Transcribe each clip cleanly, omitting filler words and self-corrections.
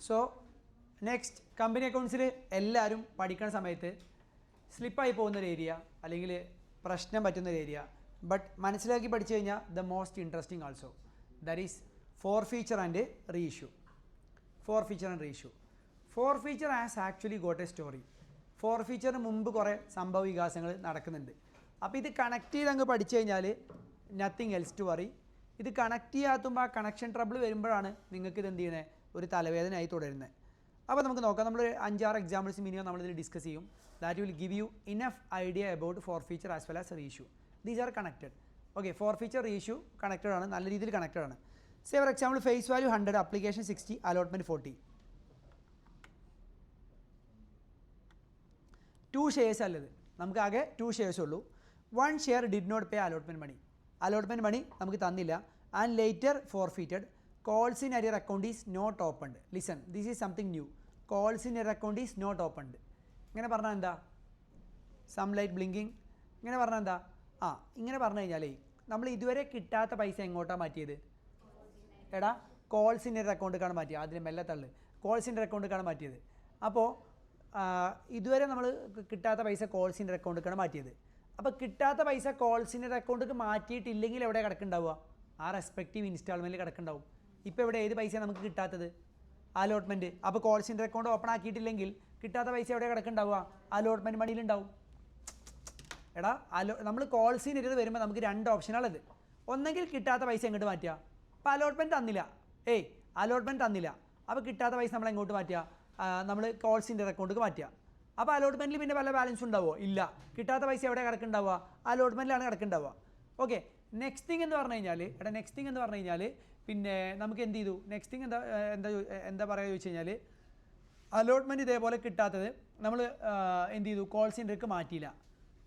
So next company അക്കൗണ്ട്സിൽ എല്ലാവരും പഠിക്കുന്ന സമയത്ത് സ്ലിപ്പായി പോകുന്നൊരു ഏരിയ അല്ലെങ്കിൽ പ്രശ്നം പറ്റുന്നൊരു ഏരിയ ബട്ട് മനസ്സിലാക്കി പഠിച്ചു കഴിഞ്ഞാൽ the most interesting also that is forfeiture and reissue. Forfeiture and reissue. Forfeiture has actually got a story. ഫോർഫീച്ചറിന് മുമ്പ് കുറേ സംഭവ വികാസങ്ങൾ നടക്കുന്നുണ്ട്. അപ്പോൾ ഇത് കണക്ട് ചെയ്ത് അങ്ങ് പഠിച്ചു കഴിഞ്ഞാൽ നത്തിങ് എൽസ് ടു വറി. ഇത് കണക്ട് ചെയ്യാത്തുമ്പോൾ ആ കണക്ഷൻ ട്രബിൾ വരുമ്പോഴാണ് നിങ്ങൾക്ക് ഇത് എന്ത് ചെയ്യുന്നത്, ഒരു തലവേദനയായി തുടരുന്നത്. അപ്പോൾ നമുക്ക് നോക്കാം. നമ്മൾ 5-6 എക്സാമ്പിൾസ് മിനിമം നമ്മളിതിൽ ഡിസ്കസ് ചെയ്യും. That will give you enough idea about forfeiture as well as reissue. These are connected. Okay, forfeiture reissue connected ആണ്, നല്ല രീതിയിൽ കണക്റ്റഡ് ആണ്. Say for example face value 100, application 60, allotment 40. 2 shares അല്ലത്, നമുക്ക് ആകെ 2 shares ഉള്ളൂ. 1 share did not pay allotment money. Allotment money നമുക്ക് തന്നില്ല. And later forfeited. Calls in arrear account is not opened. Listen, this is something new. Calls in arrear account is not opened. ഇങ്ങനെ പറഞ്ഞാൽ എന്താ? Some light blinking. ഇങ്ങനെ പറഞ്ഞാൽ എന്താ? ഇങ്ങനെ പറഞ്ഞു കഴിഞ്ഞാലേ നമ്മൾ ഇതുവരെ കിട്ടാത്ത പൈസ എങ്ങോട്ടാണ് മാറ്റിയത്? എടാ, കോൾസ് ഇൻ അരിയർ അക്കൗണ്ടിലേക്കാണ് മാറ്റിയത്. അതിന് മെല്ലെ തള്ളു. കോൾസ് ഇൻ അരിയർ അക്കൗണ്ടിലേക്കാണ് മാറ്റിയത്. അപ്പോൾ ഇതുവരെ നമ്മൾ കിട്ടാത്ത പൈസ കോൾസ് ഇൻ അരിയർ അക്കൗണ്ടിലേക്കാണ് മാറ്റിയത്. അപ്പോൾ കിട്ടാത്ത പൈസ കോൾസ് ഇൻ അരിയർ അക്കൗണ്ടിലേക്ക് മാറ്റിയിട്ടില്ലെങ്കിൽ എവിടെ കിടക്കുന്നുണ്ടാവുക? ആ റെസ്പെക്റ്റീവ് ഇൻസ്റ്റാൾമെൻറ്റിൽ കിടക്കുന്നുണ്ടാവും. ഇപ്പോൾ ഇവിടെ ഏത് പൈസയാണ് നമുക്ക് കിട്ടാത്തത്? അലോട്ട്മെൻറ്റ്. അപ്പോൾ calls in arrear account open ആക്കിയിട്ടില്ലെങ്കിൽ കിട്ടാത്ത പൈസ എവിടെ കിടക്കുന്നുണ്ടാവുക? അലോട്ട്മെൻറ്റ് മണിയിലുണ്ടാവും. എടാ, നമ്മൾ കോൾസ് ഇൻ അരിയർ വരുമ്പോൾ നമുക്ക് 2 ഓപ്ഷനാണുള്ളത്. ഒന്നെങ്കിൽ കിട്ടാത്ത പൈസ എങ്ങോട്ട് മാറ്റുക. അപ്പോൾ അലോട്ട്മെൻറ്റ് തന്നില്ല, അലോട്ട്മെൻറ്റ് തന്നില്ല. അപ്പോൾ കിട്ടാത്ത പൈസ നമ്മൾ എങ്ങോട്ട് മാറ്റുക? നമ്മൾ കോൾസ് ഇൻ അരിയർ അക്കൗണ്ടിലേക്ക് മാറ്റുക. അപ്പോൾ അലോട്ട്മെൻറ്റിൽ പിന്നെ വല്ല ബാലൻസ് ഉണ്ടാവുമോ? ഇല്ല. കിട്ടാത്ത പൈസ എവിടെ കിടക്കുന്നുണ്ടാവുക? അലോട്ട്മെൻറ്റിലാണ് കിടക്കുന്നുണ്ടാവുക. ഓക്കെ, നെക്സ്റ്റ് തിങ് എന്ന് പറഞ്ഞു കഴിഞ്ഞാൽ പിന്നെ നമുക്ക് എന്ത് ചെയ്തു? നെക്സ്റ്റ് തിങ് എന്താ പറയുക ചോദിച്ചു കഴിഞ്ഞാൽ, അലോട്ട്മെൻറ്റ് ഇതേപോലെ കിട്ടാത്തത് നമ്മൾ എന്ത് ചെയ്തു? കോൾസ് ഇൻ അരിയർക്ക് മാറ്റിയില്ല.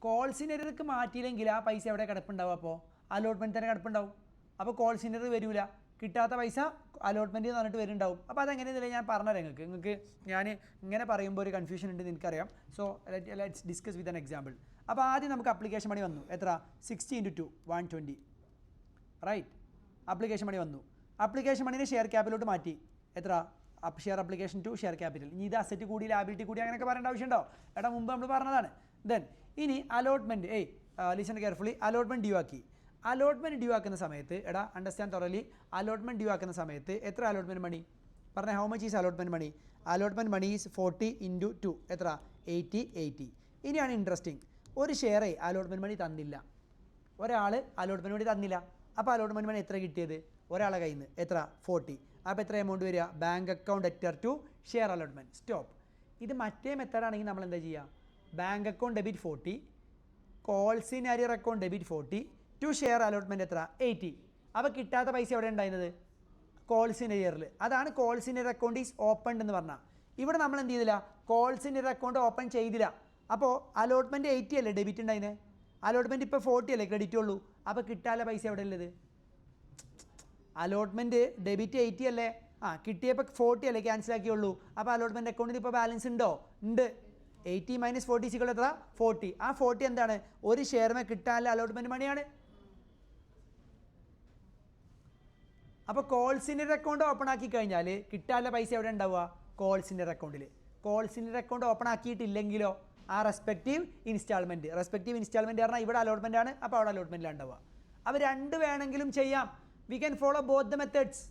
കോൾസ് ഇൻ അരിയർക്ക് മാറ്റിയില്ലെങ്കിൽ ആ പൈസ എവിടെ കിടപ്പുണ്ടാവും? അപ്പോൾ അലോട്ട്മെൻറ്റ് തന്നെ കിടപ്പുണ്ടാവും. അപ്പോൾ കോൾസ് ഇൻ അരിയർ വരില്ല. കിട്ടാത്ത പൈസ അലോട്ട്മെൻറ്റ് എന്ന് പറഞ്ഞിട്ട് വരുന്നുണ്ടാവും. അപ്പോൾ അതെങ്ങനെയെന്നില്ല ഞാൻ പറഞ്ഞുതരാം നിങ്ങൾക്ക് ഞാൻ ഇങ്ങനെ പറയുമ്പോൾ ഒരു കൺഫ്യൂഷൻ ഉണ്ടെന്ന് എനിക്കറിയാം. So let's discuss with an example. അപ്പോൾ ആദ്യം നമുക്ക് അപ്ലിക്കേഷൻ മണി വന്നു. എത്ര? 60 × 2 120. റൈറ്റ്, അപ്ലിക്കേഷൻ മണി വന്നു. അപ്ലിക്കേഷൻ മണിനെ ഷെയർ ക്യാപിറ്റലോട്ട് മാറ്റി. എത്ര? Share application to share capital. ഇനി ഇത് അസറ്റ് കൂടി ലാബിലിറ്റി കൂടി അങ്ങനെയൊക്കെ പറയേണ്ട ആവശ്യമുണ്ടോ? എടാ, മുമ്പ് നമ്മൾ പറഞ്ഞതാണ്. ദെൻ ഇനി allotment, listen carefully. Allotment due ആക്കി. അലോട്ട്മെൻറ്റ് ഡ്യൂ ആക്കുന്ന സമയത്ത്, എടാ അണ്ടർസ്റ്റാൻഡ് തോറലി, അലോട്ട്മെൻറ്റ് ഡ്യൂ ആക്കുന്ന സമയത്ത് എത്ര അലോട്ട്മെൻറ്റ് മണി? പറഞ്ഞേ, how much is allotment money? Allotment money is 40 × 2. എത്ര? 80. ഇനിയാണ് ഇൻട്രസ്റ്റിംഗ്. ഒരു ഷെയറെ അലോട്ട്മെൻറ്റ് മണി തന്നില്ല. ഒരാൾ അലോട്ട്മെൻറ്റ് മണി തന്നില്ല. അപ്പോൾ അലോട്ട്മെൻറ്റ് മണി എത്ര കിട്ടിയത്? ഒരാളെ കയ്യിൽ നിന്ന്. എത്ര? 40. അപ്പോൾ എത്ര എമൗണ്ട് വരിക? Bank account debtor to share allotment. Stop. ഇത് മറ്റേ മെത്തേഡാണെങ്കിൽ നമ്മൾ എന്താ ചെയ്യുക? Bank account debit 40, calls in arrear account debit 40 to share allotment എത്ര? 80. അപ്പോൾ കിട്ടാത്ത പൈസ എവിടെ ഉണ്ടായിരുന്നത്? കോൾസ് ഇൻ അരിയറിൽ. അതാണ് calls in arrear account is opened എന്ന് പറഞ്ഞാൽ. ഇവിടെ നമ്മൾ എന്ത് ചെയ്തില്ല? Calls in arrear account open ചെയ്തില്ല. അപ്പോൾ അലോട്ട്മെൻറ്റ് 80 അല്ലേ ഡെബിറ്റ് ഉണ്ടായിരുന്നത്? അലോട്ട്മെൻറ്റ് ഇപ്പോൾ 40 അല്ലേ ക്രെഡിറ്റ് ഉള്ളൂ. അപ്പോൾ കിട്ടാനുള്ള പൈസ എവിടെ ഉള്ളത്? അലോട്ട്മെൻറ്റ് ഡെബിറ്റ് 80 അല്ലേ? കിട്ടിയപ്പോൾ 40 അല്ലേ ക്യാൻസൽ ആക്കിയുള്ളൂ. അപ്പോൾ അലോട്ട്മെൻറ്റ് അക്കൗണ്ടിൽ ഇപ്പോൾ ബാലൻസ് ഉണ്ടോ? ഉണ്ട്. 80 - 40 = എത്ര? 40. ആ 40 എന്താണ്? ഒരു ഷെയറിന് കിട്ടാനുള്ള അലോട്ട്മെൻറ്റ് മണിയാണ്. അപ്പോൾ calls in arrear account open ആക്കി കഴിഞ്ഞാൽ കിട്ടാനുള്ള പൈസ എവിടെ ഉണ്ടാവുക? കോൾസ് ഇൻ അരിയർ അക്കൗണ്ടിൽ. Calls in arrear account open ആക്കിയിട്ടില്ലെങ്കിലോ ആ റെസ്പെക്റ്റീവ് ഇൻസ്റ്റാൾമെൻറ്റ് പറഞ്ഞാൽ ഇവിടെ അലോട്ട്മെൻ്റ് ആണ്. അപ്പോൾ അവിടെ അലോട്ട്മെൻറ്റിലാണ് ഉണ്ടാവുക. അപ്പോൾ 2 വേണമെങ്കിലും ചെയ്യാം. We can follow both the methods.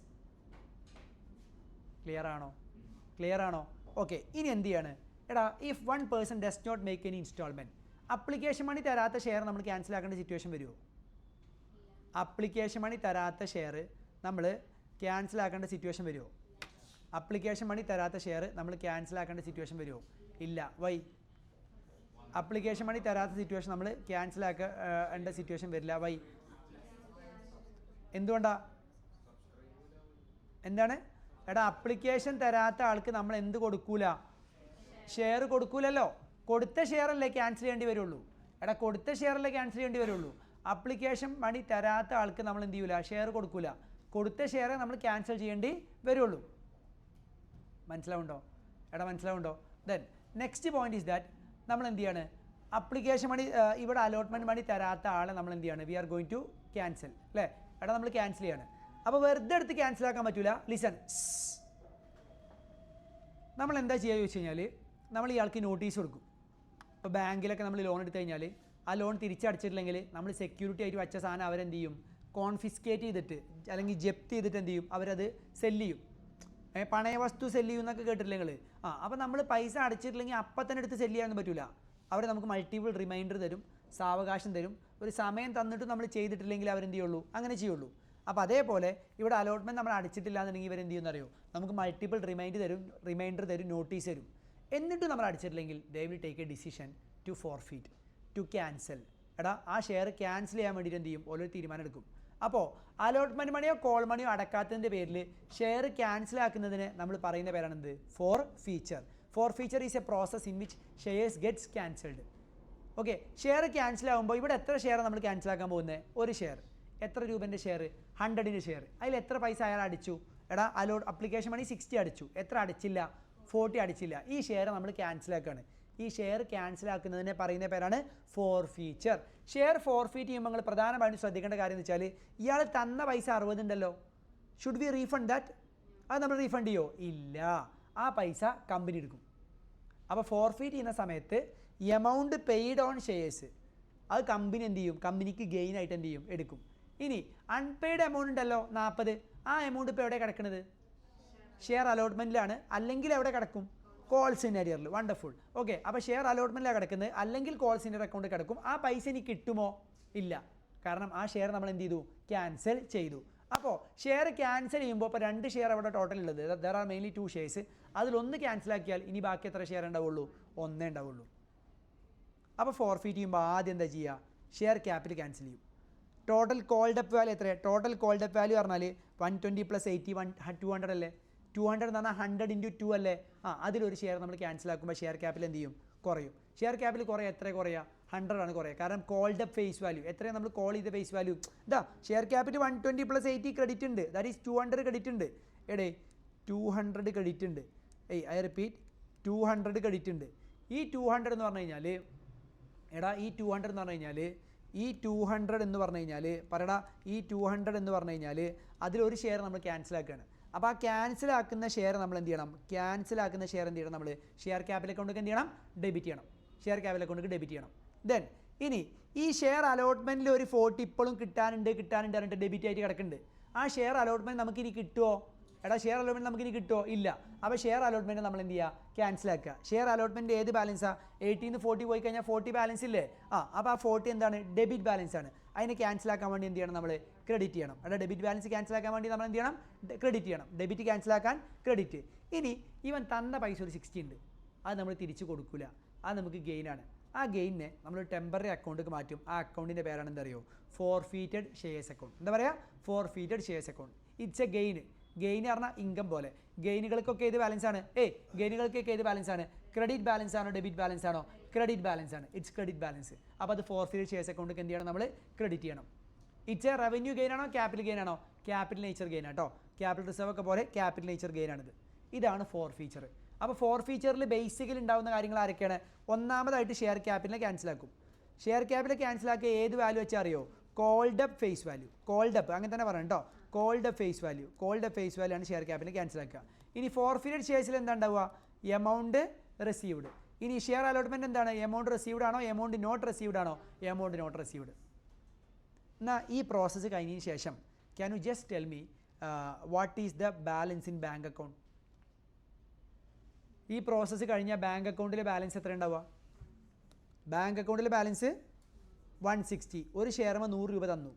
Clear ആണോ? ഓക്കെ, ഇനി എന്ത് ചെയ്യാണ്? എടാ, if 1 person does not make any instalment, application money തരാത്ത ഷെയർ നമ്മൾ ക്യാൻസൽ ആക്കേണ്ട സിറ്റുവേഷൻ വരുമോ? അപ്ലിക്കേഷൻ മണി തരാത്ത ഷെയർ നമ്മൾ ക്യാൻസൽ ആക്കേണ്ട സിറ്റുവേഷൻ വരുമോ? അപ്ലിക്കേഷൻ മണി തരാത്ത ഷെയർ നമ്മൾ ക്യാൻസൽ ആക്കേണ്ട സിറ്റുവേഷൻ വരുമോ? ഇല്ല. വൈ? അപ്ലിക്കേഷൻ മണി തരാത്ത സിറ്റുവേഷൻ നമ്മൾ ക്യാൻസൽ ആക്കേണ്ട സിറ്റുവേഷൻ വരില്ല. വൈ? എന്താണ്? എടാ, അപ്ലിക്കേഷൻ തരാത്ത ആൾക്ക് നമ്മൾ എന്ത് കൊടുക്കൂല? ഷെയർ കൊടുക്കൂലല്ലോ. കൊടുത്ത ഷെയർ അല്ലേ ക്യാൻസൽ ചെയ്യേണ്ടി വരുള്ളൂ. എടാ, കൊടുത്ത ഷെയർ അല്ലേ ക്യാൻസൽ ചെയ്യേണ്ടി വരുള്ളൂ. അപ്ലിക്കേഷൻ മണി തരാത്ത ആൾക്ക് നമ്മൾ എന്ത് ചെയ്യൂല? ഷെയർ കൊടുക്കൂല. കൊടുത്ത ഷെയറെ നമ്മൾ ക്യാൻസൽ ചെയ്യേണ്ടി വരുള്ളൂ. മനസ്സിലാവുണ്ടോ? Then next point is that നമ്മൾ എന്ത് ചെയ്യാണ്? അപ്ലിക്കേഷൻ മണി ഇവിടെ അലോട്ട്മെൻറ്റ് മണി തരാത്ത ആളെ നമ്മൾ എന്ത് ചെയ്യാണ്? We are going to cancel അല്ലേ? എടാ, നമ്മൾ ക്യാൻസൽ ചെയ്യാണ്. അപ്പോൾ വെറുതെ എടുത്ത് ക്യാൻസൽ ആക്കാൻ പറ്റില്ല. ലിസൺ, നമ്മൾ എന്താ ചെയ്യുക ചോദിച്ചു കഴിഞ്ഞാൽ നമ്മൾ ഇയാൾക്ക് നോട്ടീസ് കൊടുക്കും. ഇപ്പോൾ ബാങ്കിലൊക്കെ നമ്മൾ ലോൺ എടുത്തു കഴിഞ്ഞാൽ ആ ലോൺ തിരിച്ചടച്ചിട്ടില്ലെങ്കിൽ നമ്മൾ സെക്യൂരിറ്റി ആയിട്ട് വെച്ച സാധനം അവരെന്ത് ചെയ്യും, കോൺഫിസ്കേറ്റ് ചെയ്തിട്ട് അല്ലെങ്കിൽ ജപ്തി ചെയ്തിട്ട് എന്ത് ചെയ്യും, അവരത് സെല്ല് ചെയ്യും. പണയ വസ്തു സെല്ല് ചെയ്യും എന്നൊക്കെ കേട്ടിട്ടില്ല നിങ്ങൾ. അപ്പോൾ നമ്മൾ പൈസ അടച്ചിട്ടില്ലെങ്കിൽ അപ്പം തന്നെ എടുത്ത് സെല്ല് ചെയ്യാനൊന്നും പറ്റില്ല. അവർ നമുക്ക് മൾട്ടിപ്പിൾ റിമൈൻഡർ തരും, സാവകാശം തരും, ഒരു സമയം തന്നിട്ട് നമ്മൾ ചെയ്തിട്ടില്ലെങ്കിൽ അവരെന്ത് ചെയ്യുള്ളൂ, അങ്ങനെ ചെയ്യുള്ളൂ. അപ്പോൾ അതേപോലെ ഇവിടെ അലോട്ട്മെൻറ്റ് നമ്മൾ അടച്ചിട്ടില്ല എന്നുണ്ടെങ്കിൽ ഇവരെന്ത് ചെയ്യുമെന്ന് അറിയോ, നമുക്ക് മൾട്ടിപ്പിൾ റിമൈൻഡർ തരും, നോട്ടീസ് തരും. എന്നിട്ട് നമ്മൾ അടച്ചിട്ടില്ലെങ്കിൽ they will take a decision to forfeit, to cancel. എടാ ആ ഷെയർ ക്യാൻസൽ ചെയ്യാൻ വേണ്ടിയിട്ട് എന്ത് ചെയ്യും, ഓരോ തീരുമാനം എടുക്കും. അപ്പോൾ അലോട്ട്മെൻറ്റ് മണിയോ കോൾ മണിയോ അടക്കാത്തതിൻ്റെ പേരിൽ ഷെയർ ക്യാൻസൽ ആക്കുന്നതിന് നമ്മൾ പറയുന്ന പേരാണെന്ത്, forfeiture. Forfeiture is a process in which shares gets cancelled. Okay, share cancel ആകുമ്പോൾ ഇവിടെ എത്ര ഷെയർ നമ്മൾ ക്യാൻസൽ ആക്കാൻ പോകുന്നത്, ഒരു ഷെയർ. എത്ര രൂപേൻ്റെ ഷെയർ, 100ൻ്റെ ഷെയർ. അതിൽ എത്ര പൈസ അയാൾ അടിച്ചു, എടാ അപ്ലിക്കേഷൻ മണി 60 അടിച്ചു, എത്ര അടിച്ചില്ല, 40 അടിച്ചില്ല. ഈ ഷെയർ നമ്മൾ ക്യാൻസൽ ആക്കുകയാണ്. ഈ ഷെയർ ക്യാൻസൽ ആക്കുന്നതിനെ പറയുന്ന പേരാണ് ഫോർ ഫീച്ചർ. ഷെയർ ഫോർഫീറ്റ് ചെയ്യുമ്പോൾ നിങ്ങൾ പ്രധാനമായിട്ടും ശ്രദ്ധിക്കേണ്ട കാര്യം എന്ന് വെച്ചാൽ ഇയാൾ തന്ന പൈസ 60 ഉണ്ടല്ലോ, ഷുഡ് വി റീഫണ്ട് ദാറ്റ്? അത് നമ്മൾ റീഫണ്ട് ചെയ്യുമോ? ഇല്ല, ആ പൈസ കമ്പനി എടുക്കും. അപ്പോൾ ഫോർഫീറ്റ് ചെയ്യുന്ന സമയത്ത് എമൗണ്ട് പെയ്ഡ് ഓൺ ഷെയർസ് അത് കമ്പനി എന്ത് ചെയ്യും, കമ്പനിക്ക് ഗെയിൻ ആയിട്ട് എന്ത് ചെയ്യും, എടുക്കും. ഇനി അൺപെയ്ഡ് എമൗണ്ട് ഉണ്ടല്ലോ 40, ആ എമൗണ്ട് ഇപ്പോൾ എവിടെ കിടക്കുന്നത്, ഷെയർ അലോട്ട്മെൻറ്റിലാണ്. അല്ലെങ്കിൽ എവിടെ കിടക്കും, കോൾസ് ഇൻ അരിയറിൽ. വണ്ടർഫുൾ. ഓക്കെ, അപ്പോൾ ഷെയർ അലോട്ട്മെൻറ്റിലാണ് കിടക്കുന്നത്, അല്ലെങ്കിൽ കോൾസ് ഇൻ അക്കൗണ്ട് കിടക്കും. ആ പൈസ ഇനി കിട്ടുമോ? ഇല്ല, കാരണം ആ ഷെയർ നമ്മൾ എന്ത് ചെയ്തു, ക്യാൻസൽ ചെയ്തു. അപ്പോൾ ഷെയർ ക്യാൻസൽ ചെയ്യുമ്പോൾ ഇപ്പോൾ 2 ഷെയർ അവിടെ ടോട്ടൽ ഉള്ളത്, ദർ ആർ മെയിൻലി 2 ഷെയർസ്. അതിലൊന്ന് ക്യാൻസൽ ആക്കിയാൽ ഇനി ബാക്കി എത്ര ഷെയർ ഉണ്ടാവുള്ളൂ, 1 ഉണ്ടാവുള്ളൂ. അപ്പോൾ ഫോർഫീറ്റ് ചെയ്യുമ്പോൾ ആദ്യം എന്താ ചെയ്യുക, ഷെയർ ക്യാപിറ്റൽ ക്യാൻസൽ ചെയ്യും. ടോട്ടൽ കോൾഡ് അപ്പ് വാല്യൂ എത്രയാണ്, ടോട്ടൽ കോൾഡ് അപ്പ് വാല്യൂ പറഞ്ഞാൽ 120 + 80 200 അല്ലേ, 200 എന്ന് പറഞ്ഞാൽ 100 × 2 അല്ലേ. അതിലൊരു ഷെയർ നമ്മൾ ക്യാൻസൽ ആക്കുമ്പോൾ ഷെയർ ക്യാപിറ്റൽ എന്ത് ചെയ്യും, കുറയും. ഷെയർ ക്യാപിറ്റൽ കുറയുക, എത്ര കുറയുക, 100 ആണ് കുറയുക. കാരണം കോൾഡ് അപ്പ് ഫേസ് വാല്യൂ എത്രയാണ് നമ്മൾ കോൾ ചെയ്ത ഫേസ് വാല്യൂ, ഇതാ ഷെയർ ക്യാപിറ്റൽ 120 + 80 ക്രെഡിറ്റ് ഉണ്ട്, ദാറ്റ് ഈസ് 200 ക്രെഡിറ്റ് ഉണ്ട്. എടേ 200 ക്രെഡിറ്റ് ഉണ്ട്. ഐ റിപ്പീറ്റ്, 200 ക്രെഡിറ്റ് ഉണ്ട്. ഈ 200 എന്ന് പറഞ്ഞു കഴിഞ്ഞാൽ, എടാ ഈ 200 എന്ന് പറഞ്ഞു കഴിഞ്ഞാൽ, ഈ 200 എന്ന് പറഞ്ഞു കഴിഞ്ഞാൽ പറയടാ, ഈ 200 എന്ന് പറഞ്ഞു കഴിഞ്ഞാൽ അതിലൊരു ഷെയർ നമ്മൾ ക്യാൻസൽ ആക്കുകയാണ്. അപ്പോൾ ആ ക്യാൻസൽ ആക്കുന്ന ഷെയർ നമ്മൾ എന്ത് ചെയ്യണം, ക്യാൻസൽ ആക്കുന്ന ഷെയർ എന്ത് ചെയ്യണം, നമ്മൾ ഷെയർ ക്യാപിറ്റൽ അക്കൗണ്ടിലേക്ക് എന്ത് ചെയ്യണം, ഡെബിറ്റ് ചെയ്യണം. ഷെയർ ക്യാപിറ്റൽ അക്കൗണ്ടിലേക്ക് ഡെബിറ്റ് ചെയ്യണം. ദെൻ ഇനി ഈ ഷെയർ അലോട്ട്മെൻറ്റിൽ ഒരു 40 ഇപ്പോഴും കിട്ടാനുണ്ട് പറഞ്ഞിട്ട് ഡെബിറ്റ് ആയിട്ട് കിടക്കുന്നുണ്ട്. ആ ഷെയർ അലോട്ട്മെൻറ്റ് നമുക്കിനി കിട്ടുമോ, എടാ ഷെയർ അലോട്ട്മെൻറ്റ് നമുക്കിനി കിട്ടുമോ, ഇല്ല. അപ്പോൾ ഷെയർ അലോട്ട്മെൻറ്റ് നമ്മൾ എന്ത് ചെയ്യുക, ക്യാൻസൽ ആക്കുക. ഷെയർ അലോട്ട്മെൻറ്റ് ഏത് ബാലൻസാണ്, 80 × 40 പോയി കഴിഞ്ഞാൽ 40 ബാലൻസ് ഇല്ലേ. അപ്പോൾ ആ 40 എന്താണ്, ഡെബിറ്റ് ബാലൻസ് ആണ്. അതിനെ ക്യാൻസൽ ആക്കാൻ വേണ്ടി എന്ത് ചെയ്യണം, നമ്മൾ ക്രെഡിറ്റ് ചെയ്യണം. അവിടെ ഡെബിറ്റ് ബാലൻസ് ക്യാൻസൽ ആക്കാൻ വേണ്ടി നമ്മൾ എന്ത് ചെയ്യണം, ക്രെഡിറ്റ് ചെയ്യണം. ഡെബിറ്റ് ക്യാൻസൽ ആക്കാൻ ക്രെഡിറ്റ്. ഇനി ഇവൻ തന്ന പൈസ ഒരു 60 ഉണ്ട്, അത് നമ്മൾ തിരിച്ച് കൊടുക്കില്ല, അത് നമുക്ക് ഗെയിനാണ്. ആ ഗെയിനെ നമ്മൾ ടെമ്പററി അക്കൗണ്ടിലേക്ക് മാറ്റും. ആ അക്കൗണ്ടിൻ്റെ പേരാണ് എന്താ അറിയോ, ഫോർഫീറ്റഡ് ഷെയർസ് അക്കൗണ്ട്. എന്താ പറയുക, forfeited shares account. It's A gain. Gain പറഞ്ഞാൽ ഇൻകം പോലെ. ഗെയിനുകൾക്കൊക്കെ ഏത് ബാലൻസ് ആണ്, ഗെയിനുകൾക്കൊക്കെ ഏത് ബാലൻസ് ആണ്, ക്രെഡിറ്റ് ബാലൻസ് ആണോ ഡെബിറ്റ് ബാലൻസ് ആണോ, ക്രെഡിറ്റ് ബാലൻസ് ആണ്. It's credit balance. അപ്പോൾ അത് ഫോർഫീറ്റഡ് ഷെയർസ് അക്കൗണ്ടിലേക്ക് എന്ത് ചെയ്യണം, നമ്മൾ ക്രെഡിറ്റ് ചെയ്യണം. ഇറ്റ്സ് എ റവന്യൂ ഗെയിൻ ആണോ ക്യാപിറ്റൽ ഗെയിൻ ആണോ, ക്യാപിറ്റൽ നേച്ചർ ഗെയിൻ ആട്ടോ. ക്യാപിറ്റൽ റിസർവ് ഒക്കെ പോലെ ക്യാപിറ്റൽ നേച്ചർ ഗെയിൻ ആണിത്. ഇതാണ് ഫോർ ഫീച്ചർ. അപ്പോൾ ഫോർ ഫീച്ചറിൽ ബേസിക്കലി ഉണ്ടാകുന്ന കാര്യങ്ങൾ ആരൊക്കെയാണ്, ഒന്നാമതായിട്ട് ഷെയർ ക്യാപിറ്റലിനെ ക്യാൻസൽ ആക്കും. ഷെയർ ക്യാപിറ്റൽ ക്യാൻസൽ ആക്കിയ ഏത് വാല്യൂ വെച്ചാൽ അറിയോ, called up face value. Called up അങ്ങനെ തന്നെ പറയണം കേട്ടോ, called up face value. Called up face value ആണ് ഷെയർ ക്യാപിറ്റൽ ക്യാൻസൽ ആക്കുക. ഇനി ഫോർഫീറ്റഡ് ഷെയർസിൽ എന്താ ഉണ്ടാവുക, എമൗണ്ട് റിസീവ്ഡ്. ഇനി ഷെയർ അലോട്ട്മെൻറ്റ് എന്താണ്, എമൗണ്ട് റിസീവ്ഡ് ആണോ, എമൗണ്ട് നോട്ട് റിസീവ്ഡ് ആണോ, എമൗണ്ട് നോട്ട് റിസീവ്ഡ്. എന്നാൽ ഈ പ്രോസസ്സ് കഴിഞ്ഞതിന് ശേഷം can you just tell me what is the balance in bank account. ഈ പ്രോസസ്സ് കഴിഞ്ഞാൽ ബാങ്ക് അക്കൗണ്ടിലെ ബാലൻസ് എത്ര ഉണ്ടാവുക, ബാങ്ക് അക്കൗണ്ടിലെ ബാലൻസ് 160. ഒരു ഷെയർമ 100 രൂപ തന്നു,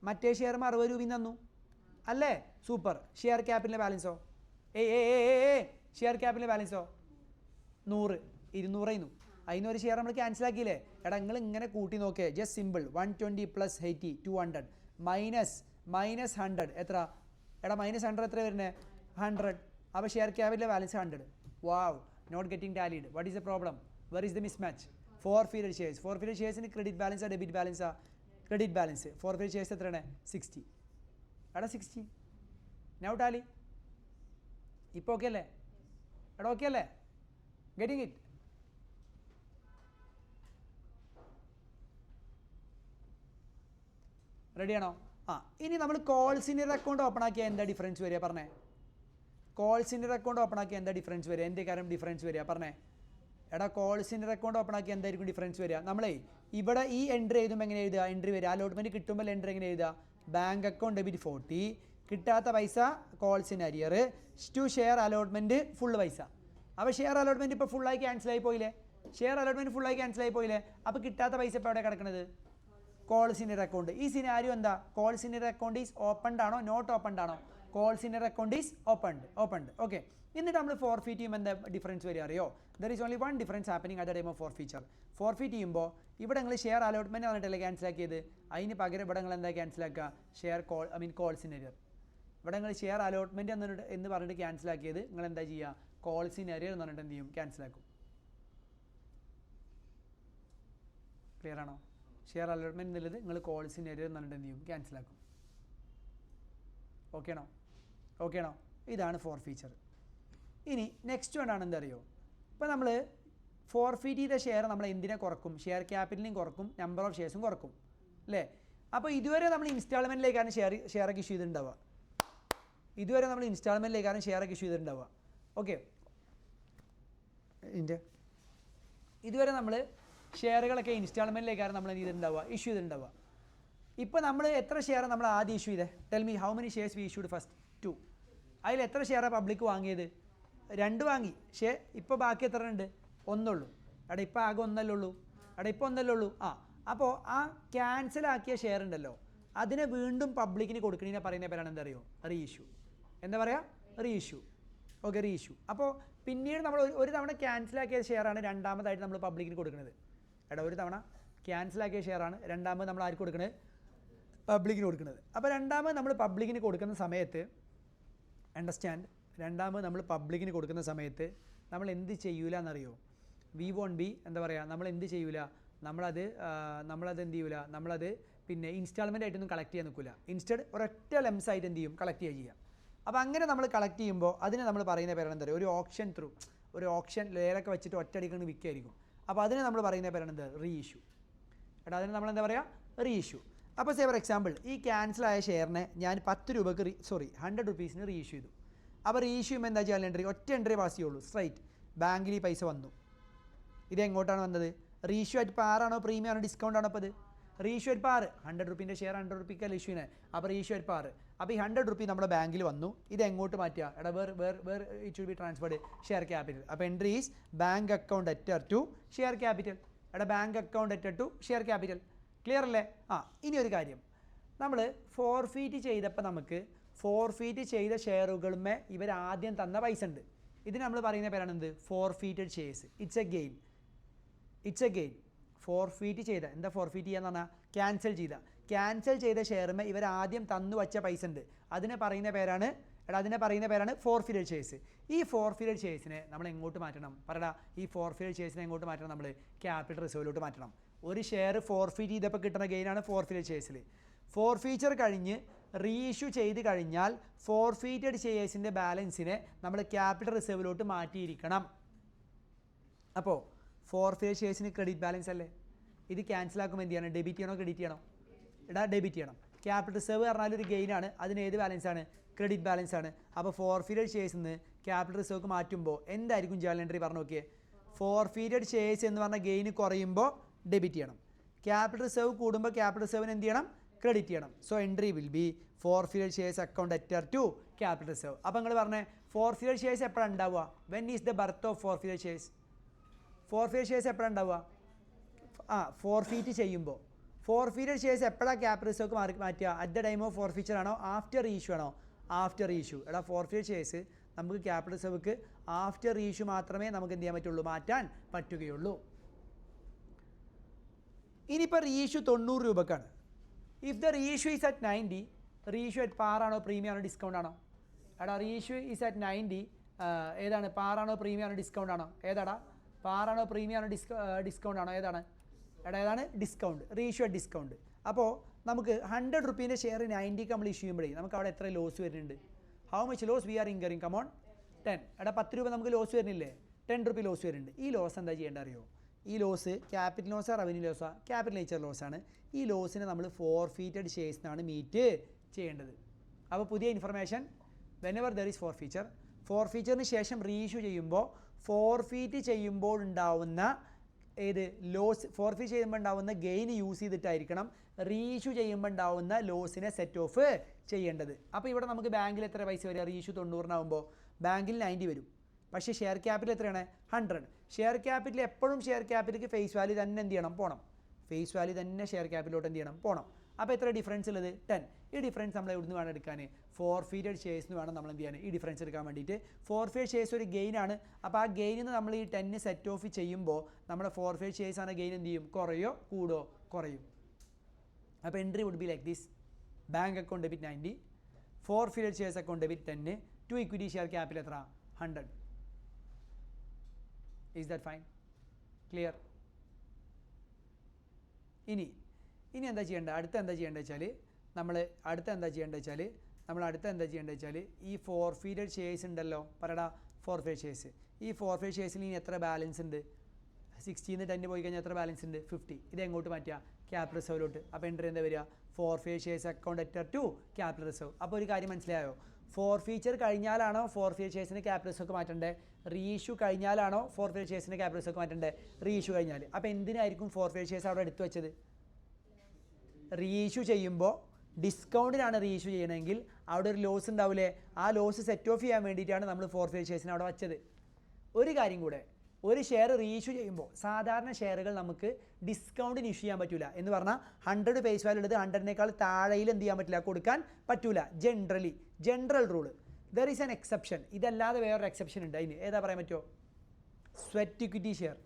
മറ്റേ ഷെയർമ 60 രൂപയും തന്നു അല്ലേ, സൂപ്പർ. ഷെയർ ക്യാപിറ്റലിൻ്റെ ബാലൻസോ, ഷെയർ ക്യാപിറ്റലിൻ്റെ ബാലൻസോ 100, 200 ആയിരുന്നു. അതിനൊരു ഷെയർ നമ്മൾ ക്യാൻസൽ ആക്കിയില്ലേ. എടാ നിങ്ങൾ ഇങ്ങനെ കൂട്ടി നോക്കേ, ജസ്റ്റ് സിമ്പിൾ. 120 + 80 200 മൈനസ് 100 എത്ര, എടാ -100 എത്ര വരുന്നത്, 100. അപ്പോൾ share capital balance 100. Wow, not getting tallied. What is the problem, where is the mismatch. Forfeited shares, forfeited ഷെയർസിന് ക്രെഡിറ്റ് ബാലൻസാ ഡെബിറ്റ് ബാലൻസാ, ക്രെഡിറ്റ് ബാലൻസ്. ഫോർഫീറ്റഡ് ഷെയർസ് എത്രയാണ്, 60. എടാ 60. Now Tally. ഇപ്പോൾ ഓക്കെ അല്ലേ, എടാ ഓക്കെ അല്ലേ, ഗെറ്റിംഗ് ഇറ്റ്. റെഡിയാണോ? ഇനി നമ്മൾ കോൾസിൻ്റെ അക്കൗണ്ട് ഓപ്പൺ ആക്കിയാൽ എന്താ ഡിഫറൻസ് വരിക പറഞ്ഞേ. കോൾ സെൻറ്റർ അക്കൗണ്ട് ഓപ്പൺ ആക്കി എന്താ ഡിഫറൻസ് വരിക? എന്ത് കാര്യം ഡിഫറൻസ് വരിക പറഞ്ഞേ? എടാ കോൾ സെൻറ്റർ അക്കൗണ്ട് ഓപ്പൺ ആക്കി എന്തായിരിക്കും ഡിഫറൻസ് വരിക? നമ്മളെ ഇവിടെ ഈ എൻട്രി എഴുതുമ്പോൾ എങ്ങനെ എഴുതുക? എൻട്രി വരിക അലോട്ട്മെൻറ്റ് കിട്ടുമ്പോൾ എൻട്രി എങ്ങനെ എഴുതുക? ബാങ്ക് അക്കൗണ്ട് ഡെബിറ്റ് 40, കിട്ടാത്ത പൈസ calls in arrear to share allotment full പൈസ. അപ്പോൾ ഷെയർ അലോട്ട്മെൻറ്റ് ഇപ്പോൾ ഫുള്ളായി ക്യാൻസൽ ആയി പോയില്ലേ? ഷെയർ അലോട്ട്മെൻറ്റ് ഫുള്ളായി ക്യാൻസൽ ആയി പോയില്ലേ? അപ്പോൾ കിട്ടാത്ത പൈസ ഇപ്പോൾ എവിടെ കിടക്കുന്നത്? Call സിനിയർ account. ഈ സിനാരിയോ എന്താ? കോൾ സിനിയർ അക്കൗണ്ട് ഈസ് ഓപ്പൺഡ് ആണോ നോട്ട് ഓപ്പൺഡ് ആണോ? Call സിനിയർ account is opened. Okay, എന്നിട്ട് നമ്മൾ ഫോർഫീറ്റ് ചെയ്യുമ്പോൾ എന്താ ഡിഫറൻസ് വരിക അറിയോ? There is only one difference happening at the time of forfeiture. Forfeit ചെയ്യുമ്പോൾ ഇവിടെ നിങ്ങൾ ഷെയർ അലോട്ട്മെൻറ്റ് പറഞ്ഞിട്ടല്ലേ ക്യാൻസലാക്കിയത്? അതിന് പകരം ഇവിടെ നിങ്ങൾ എന്താ ക്യാൻസലാക്കുക? Share call സിനിയർ. ഇവിടെ നിങ്ങൾ ഷെയർ അലോട്ട്മെൻറ്റ് എന്ന് പറഞ്ഞിട്ട് ക്യാൻസലാക്കിയത് നിങ്ങൾ എന്താ ചെയ്യുക? കോൾ സിനിയർ എന്ന് പറഞ്ഞിട്ട് എന്ത് ചെയ്യും? ക്യാൻസലാക്കും. ക്ലിയർ ആണോ? ഷെയർ അലോട്ട്മെൻറ്റ് എന്നുള്ളത് നിങ്ങൾ കോൾ സിനിയർ എന്ന് പറഞ്ഞിട്ട് എന്ത് ചെയ്യും? ക്യാൻസലാക്കും. ഓക്കെ ആണോ? ഇതാണ് ഫോർഫീച്ചർ. ഇനി നെക്സ്റ്റ് വൺ ആണ് എന്താ അറിയോ? ഇപ്പോൾ നമ്മൾ ഫോർഫീറ്റ് ചെയ്ത ഷെയർ നമ്മൾ എന്തിനെ കുറക്കും? ഷെയർ ക്യാപിറ്റലിനും കുറക്കും, നമ്പർ ഓഫ് ഷെയർസും കുറക്കും അല്ലേ? അപ്പോൾ ഇതുവരെ നമ്മൾ ഇൻസ്റ്റാൾമെൻറ്റിലേക്കാണ് ഷെയറൊക്കെ ഇഷ്യൂ ചെയ്തിട്ടുണ്ടാവുക. ഓക്കെ, ഇതുവരെ നമ്മൾ ഷെയറുകളൊക്കെ ഇൻസ്റ്റാൾമെൻറ്റിലേക്കാണ് നമ്മൾ എന്ത് ചെയ്തിട്ടുണ്ടാവുക? ഇഷ്യൂ ചെയ്തിട്ടുണ്ടാവുക. ഇപ്പോൾ നമ്മൾ എത്ര ഷെയർ നമ്മൾ ആദ്യം ഇഷ്യൂ ചെയ്തേ? Tell me how many shares we issued first? 2. അതിൽ എത്ര ഷെയറാണ് പബ്ലിക് വാങ്ങിയത്? 2 വാങ്ങി. പക്ഷേ ഇപ്പോൾ ബാക്കി എത്ര ഉണ്ട്? 1 ഉള്ളൂ. എടാ ഇപ്പോൾ ആകെ 1 ഉള്ളൂ. അപ്പോൾ ആ ക്യാൻസലാക്കിയ ഷെയർ ഉണ്ടല്ലോ, അതിനെ വീണ്ടും പബ്ലിക്കിന് കൊടുക്കണതിനെ പറയുന്ന പേരാണ് എന്താ അറിയോ? Re issue. എന്താ പറയുക? Re issue. Okay, re issue. അപ്പോൾ പിന്നീട് നമ്മൾ ഒരു തവണ ക്യാൻസലാക്കിയ ഷെയറാണ് രണ്ടാമതായിട്ട് നമ്മൾ പബ്ലിക്കിന് കൊടുക്കുന്നത്. എടാ ഒരു തവണ ക്യാൻസലാക്കിയ ഷെയറാണ് രണ്ടാമത് നമ്മൾ ആർക്ക് കൊടുക്കുന്നത്? പബ്ലിക്കിന് കൊടുക്കുന്നത്. അപ്പോൾ രണ്ടാമത് നമ്മൾ പബ്ലിക്കിന് കൊടുക്കുന്ന സമയത്ത് രണ്ടാമത് നമ്മൾ പബ്ലിക്കിന് കൊടുക്കുന്ന സമയത്ത് നമ്മൾ എന്ത് ചെയ്യൂല എന്നറിയോ? വി വോണ്ട് ബി എന്താ പറയുക? നമ്മൾ എന്ത് ചെയ്യൂല? നമ്മളത് എന്ത് ചെയ്യൂല? നമ്മളത് പിന്നെ ഇൻസ്റ്റാൾമെൻ്റ് ആയിട്ടൊന്നും കളക്ട് ചെയ്യാൻ നിൽക്കില്ല. ഇൻസ്റ്റഡ് ഒരൊറ്റ ലെംസ് ആയിട്ട് എന്ത് ചെയ്യും? കളക്ട് ചെയ്യുക. അപ്പോൾ അങ്ങനെ നമ്മൾ കളക്ട് ചെയ്യുമ്പോൾ അതിനെ നമ്മൾ പറയുന്ന പേരാണ് എന്താ പറയുക? ഒരു ഓപ്ഷൻ ലെയറൊക്കെ വെച്ചിട്ട് ഒറ്റയടിക്കുന്ന വിൽക്കായിരിക്കും. അപ്പോൾ അതിനെ നമ്മൾ പറയുന്ന പേരാണ് എന്താ? Re issue. എടാ അതിന് നമ്മൾ എന്താ പറയുക? Re issue. അപ്പോൾ സേ ഫോർ എക്സാമ്പിൾ ഈ ക്യാൻസലായ ഷെയറിനെ ഞാൻ 10 രൂപക്ക് 100 റുപ്പീസിന് റീ ഇഷ്യൂ ചെയ്തു. അപ്പോൾ റീ ഇഷ്യൂ ചെയ്യുമ്പോൾ എന്താ ചെയ്യാൻ? ഒറ്റ എൻട്രി പാസ് ചെയ്യുള്ളൂ. സ്ട്രൈറ്റ് ബാങ്കിൽ ഈ പൈസ വന്നു. ഇത് എങ്ങോട്ടാണ് വന്നത്? റീ ഇഷ്യൂ ആയിട്ട് പാറാണോ പ്രീമിയം ആണോ ഡിസ്കൗണ്ട് ആണോ? അപ്പോൾ അത് റീ ഇഷ്യൂ ആയിട്ട് പാറ് 100 റുപ്പീൻ്റെ ഷെയർ 100 റുപ്പിക്കല്ല ഇഷ്യൂവിനെ. അപ്പോൾ റീ ഇഷ്യൂ ആയിട്ട് പാറ്. അപ്പോൾ ഈ 100 റുപ്പി നമ്മുടെ ബാങ്കിൽ വന്നു. ഇത് എങ്ങോട്ട് മാറ്റുക? എടാ where it should be transferred share capital. അപ്പോൾ entry is bank account അറ്റർ to share capital. എടാ bank account അറ്റർ to share capital. Clear അല്ലേ? ഇനി ഒരു കാര്യം, നമ്മൾ ഫോർഫീറ്റ് ചെയ്തപ്പോൾ നമുക്ക് ഫോർഫീറ്റ് ചെയ്ത ഷെയറുകളുമേ ഇവർ ആദ്യം തന്ന പൈസ ഉണ്ട്. ഇതിന് നമ്മൾ പറയുന്ന പേരാണ് എന്ത്? Forfeited shares. It's A gain. Forfeit ചെയ്ത എന്താ? ഫോർഫീറ്റ് ചെയ്യാന്ന് പറഞ്ഞാൽ ക്യാൻസൽ ചെയ്ത ഷെയറുമേ ഇവർ ആദ്യം തന്നു വച്ച പൈസ ഉണ്ട്. അതിനെ പറയുന്ന പേരാണ് ഫോർഫീറ്റഡ് ഷെയർസ്. ഈ ഫോർഫീറ്റഡ് ഷെയർസിനെ നമ്മൾ എങ്ങോട്ട് മാറ്റണം? പറയടാ, ഈ ഫോർഫീറ്റഡ് ഷെയർസിനെ എങ്ങോട്ട് മാറ്റണം? നമ്മൾ ക്യാപിറ്റൽ റിസർവിലോട്ട് മാറ്റണം. ഒരു ഷെയർ ഫോർഫീറ്റ് ചെയ്തപ്പോൾ കിട്ടുന്ന ഗെയിനാണ് ഫോർഫീറ്റഡ് ഷെയർസിൽ. ഫോർഫീച്ചർ കഴിഞ്ഞ് റീ ഇഷ്യൂ ചെയ്ത് കഴിഞ്ഞാൽ ഫോർഫീറ്റഡ് ഷെയർസിൻ്റെ ബാലൻസിനെ നമ്മൾ ക്യാപിറ്റൽ റിസർവിലോട്ട് മാറ്റിയിരിക്കണം. അപ്പോൾ ഫോർഫീറ്റഡ് ഷെയർസിന് ക്രെഡിറ്റ് ബാലൻസ് അല്ലേ? ഇത് ക്യാൻസലാക്കുമ്പോൾ എന്ത് ചെയ്യണം? ഡെബിറ്റ് ചെയ്യണോ ക്രെഡിറ്റ് ചെയ്യണോ? ഡെബിറ്റ് ചെയ്യണം. ക്യാപിറ്റൽ റിസർവ് പറഞ്ഞാൽ ഒരു ഗെയിനാണ്. അതിന് ഏത് ബാലൻസാണ്? ക്രെഡിറ്റ് ബാലൻസ് ആണ്. അപ്പോൾ ഫോർഫീറ്റഡ് ഷെയർസിൽ നിന്ന് ക്യാപിറ്റൽ റിസർവ് മാറ്റുമ്പോൾ എന്തായിരിക്കും ജേർണൽ എൻട്രി പറഞ്ഞു നോക്കിയേ? ഫോർഫീറ്റഡ് ഷെയർസ് എന്ന് പറഞ്ഞ ഗെയിന് കുറയുമ്പോൾ ഡെബിറ്റ് ചെയ്യണം. ക്യാപിറ്റൽ റിസർവ് കൂടുമ്പോൾ ക്യാപിറ്റൽ റിസർവിന് എന്ത് ചെയ്യണം? ക്രെഡിറ്റ് ചെയ്യണം. So entry will be forfeited shares account അറ്റർ to capital reserve. അപ്പോൾ നിങ്ങൾ പറഞ്ഞേ ഫോർഫീറ്റഡ് ഷെയർസ് എപ്പോഴാണ് ഉണ്ടാവുക? When is the birth of forfeited shares? Forfeited shares എപ്പോഴാണ് ഉണ്ടാവുക? ഫോർഫീറ്റ് ചെയ്യുമ്പോൾ. ഫോർഫീറ്റഡ് ഷെയർസ് എപ്പോഴാണ് ക്യാപിറ്റൽ റിസർവ് മാറ്റുക? At the time of forfeiture ആണോ ആഫ്റ്റർ ഇഷ്യൂ ആണോ? After issue. എടാ ഫോർഫീറ്റഡ് ഷെയർസ് നമുക്ക് ക്യാപിറ്റൽ റിസർവ്ക്ക് ആഫ്റ്റർ ഇഷ്യൂ മാത്രമേ നമുക്ക് എന്ത് ചെയ്യാൻ പറ്റുള്ളൂ? മാറ്റാൻ പറ്റുകയുള്ളൂ. ഇനിയിപ്പോൾ റീ ഇഷ്യൂ 90 രൂപക്കാണ്. If the reissue is at 90, reissue at പാറാണോ പ്രീമിയം ആണോ ഡിസ്കൗണ്ട് ആണോ? എടാ റീ ഇഷ്യൂ ഈസ് അറ്റ് 90 ഏതാണ്? പാറാണോ പ്രീമിയം ആണോ ഡിസ്കൗണ്ട് ആണോ? ഏതാടാ? പാറാണോ പ്രീമിയം ആണോ ഡിസ്കൗണ്ട് ആണോ? ഏതാണ്? എടാ ഏതാണ്? Discount. Re issue at discount. അപ്പോൾ നമുക്ക് 100 റുപ്പീൻ്റെ ഷെയർ 90 നമ്മൾ ഇഷ്യൂ ചെയ്യുമ്പോഴേ നമുക്ക് അവിടെ എത്ര ലോസ് വരുന്നുണ്ട്? How much loss we are incurring? Come on 10. എടാ 10 രൂപ നമുക്ക് ലോസ് വരുന്നില്ലേ? 10 റുപ്പി ലോസ് വരുന്നുണ്ട്. ഈ ലോസ് എന്താ ചെയ്യേണ്ടത് അറിയോ? ഈ ലോസ് ക്യാപിറ്റൽ ലോസാ റവന്യൂ ലോസാ? ക്യാപിറ്റൽ നേച്ചർ ലോസാണ്. ഈ ലോസിനെ നമ്മൾ ഫോർഫീറ്റഡ് ഷെയർസിനാണ് മീറ്റ് ചെയ്യേണ്ടത്. അപ്പോൾ പുതിയ ഇൻഫർമേഷൻ, വെനെവർ ദർ ഈസ് ഫോർഫീച്ചറിന് ശേഷം റീഇഷ്യൂ ചെയ്യുമ്പോൾ ഫോർഫീറ്റ് ചെയ്യുമ്പോൾ ഉണ്ടാവുന്ന ലോസ്, ഫോർഫീറ്റ് ചെയ്യുമ്പോൾ ഉണ്ടാവുന്ന ഗെയിൻ യൂസ് ചെയ്തിട്ടായിരിക്കണം റീഇഷ്യൂ ചെയ്യുമ്പോൾ ഉണ്ടാവുന്ന ലോസിനെ സെറ്റ് ഓഫ് ചെയ്യേണ്ടത്. അപ്പോൾ ഇവിടെ നമുക്ക് ബാങ്കിൽ എത്ര പൈസ വരിക? റീഇഷ്യൂ 90 ബാങ്കിൽ 90 വരും. പക്ഷേ ഷെയർ ക്യാപിറ്റൽ എത്രയാണ്? 100. ഷെയർ ക്യാപിറ്റൽ എപ്പോഴും ഷെയർ ക്യാപിറ്റലിക്ക് ഫേസ് വാല്യൂ തന്നെ എന്ത് ചെയ്യണം? പോകണം. ഫേസ് വാല്യൂ തന്നെ ഷെയർ ക്യാപിറ്റലോട്ട് എന്ത് ചെയ്യണം? പോകണം. അപ്പോൾ എത്ര ഡിഫറൻസ് ഉള്ളത്? 10. ഈ ഡിഫറൻസ് നമ്മൾ എവിടുന്ന് വേണം എടുക്കാൻ? ഫോർഫീറ്റഡ് ഷെയർസ് വേണം നമ്മൾ എന്ത് ചെയ്യാൻ? ഈ ഡിഫറൻസ് എടുക്കാൻ വേണ്ടിയിട്ട്. ഫോർഫീറ്റഡ് ഷെയർസ് ഒരു ഗെയിനാണ്. അപ്പോൾ ആ ഗെയിനിൽ നിന്ന് നമ്മൾ ഈ 10 സെറ്റ് ഓഫ് ചെയ്യുമ്പോൾ നമ്മുടെ ഫോർഫീറ്റഡ് ഷെയർസ് ആണ് ഗെയിൻ എന്ത് ചെയ്യും? കുറയോ കൂടോ? കുറയും. അപ്പോൾ entry would be like this: bank account debit 90, forfeited shares account debit 10, to equity share capital എത്ര? 100. Is that fine? ക്ലിയർ? ഇനി എന്താ ചെയ്യേണ്ടത്? അടുത്ത എന്താ ചെയ്യേണ്ടത് വെച്ചാൽ നമ്മൾ ഈ ഫോർഫീറ്റഡ് ഷെയർസ് ഉണ്ടല്ലോ, പറയടാ, ഫോർഫീറ്റഡ് ഷെയർസ്. ഈ ഫോർഫീറ്റഡ് ഷെയർസിൽ ഇനി എത്ര ബാലൻസ് ഉണ്ട്? 60 10 പോയി കഴിഞ്ഞാൽ എത്ര ബാലൻസ് ഉണ്ട്? 50. ഇത് എങ്ങോട്ട് മാറ്റുക? ക്യാപിറ്റൽ റിസർവിലോട്ട്. അപ്പോൾ എൻട്രി എന്താ വരിക? Forfeited shares account അറ്റർ to capital reserve. അപ്പോൾ ഒരു കാര്യം മനസ്സിലായോ? ഫോർഫീച്ചർ കഴിഞ്ഞാലാണോ ഫോർഫീറ്റഡ് ഷെയർസിന് ക്യാപിറ്റൽ റിസർവ് മാറ്റേണ്ടത്? റീഇഷ്യൂ കഴിഞ്ഞാലാണോ ഫോർഫീറ്റഡ് ഷെയർസിന് ക്യാപിറ്റൽ റിസർവ് മാറ്റേണ്ടത്? റീഇഷ്യൂ കഴിഞ്ഞാൽ. അപ്പോൾ എന്തിനായിരിക്കും ഫോർഫീറ്റഡ് ഷെയർസ് അവിടെ എടുത്തു വെച്ചത്? റീഇഷ്യൂ ചെയ്യുമ്പോൾ ഡിസ്കൗണ്ടിനാണ് റീഇഷ്യൂ ചെയ്യണമെങ്കിൽ അവിടെ ഒരു ലോസ് ഉണ്ടാവില്ലേ? ആ ലോസ് സെറ്റ് ഓഫ് ചെയ്യാൻ വേണ്ടിയിട്ടാണ് നമ്മൾ ഫോർഫീറ്റഡ് ഷെയർസിനെ അവിടെ വെച്ചത്. ഒരു കാര്യം കൂടെ, ഒരു ഷെയർ റീഇഷ്യൂ ചെയ്യുമ്പോൾ സാധാരണ ഷെയറുകൾ നമുക്ക് ഡിസ്കൗണ്ടിന് ഇഷ്യൂ ചെയ്യാൻ പറ്റില്ല. എന്ന് പറഞ്ഞാൽ 100 ഫേസ് വാല്യൂ ഉള്ളത് 100-നേക്കാൾ താഴെയിൽ എന്ത് ചെയ്യാൻ പറ്റില്ല? കൊടുക്കാൻ പറ്റില്ല. General rule. There is an exception. ഇതല്ലാതെ വേറൊരു എക്സെപ്ഷൻ ഉണ്ട്. അതിന് ഏതാ പറയാൻ പറ്റുമോ? Sweat equity share.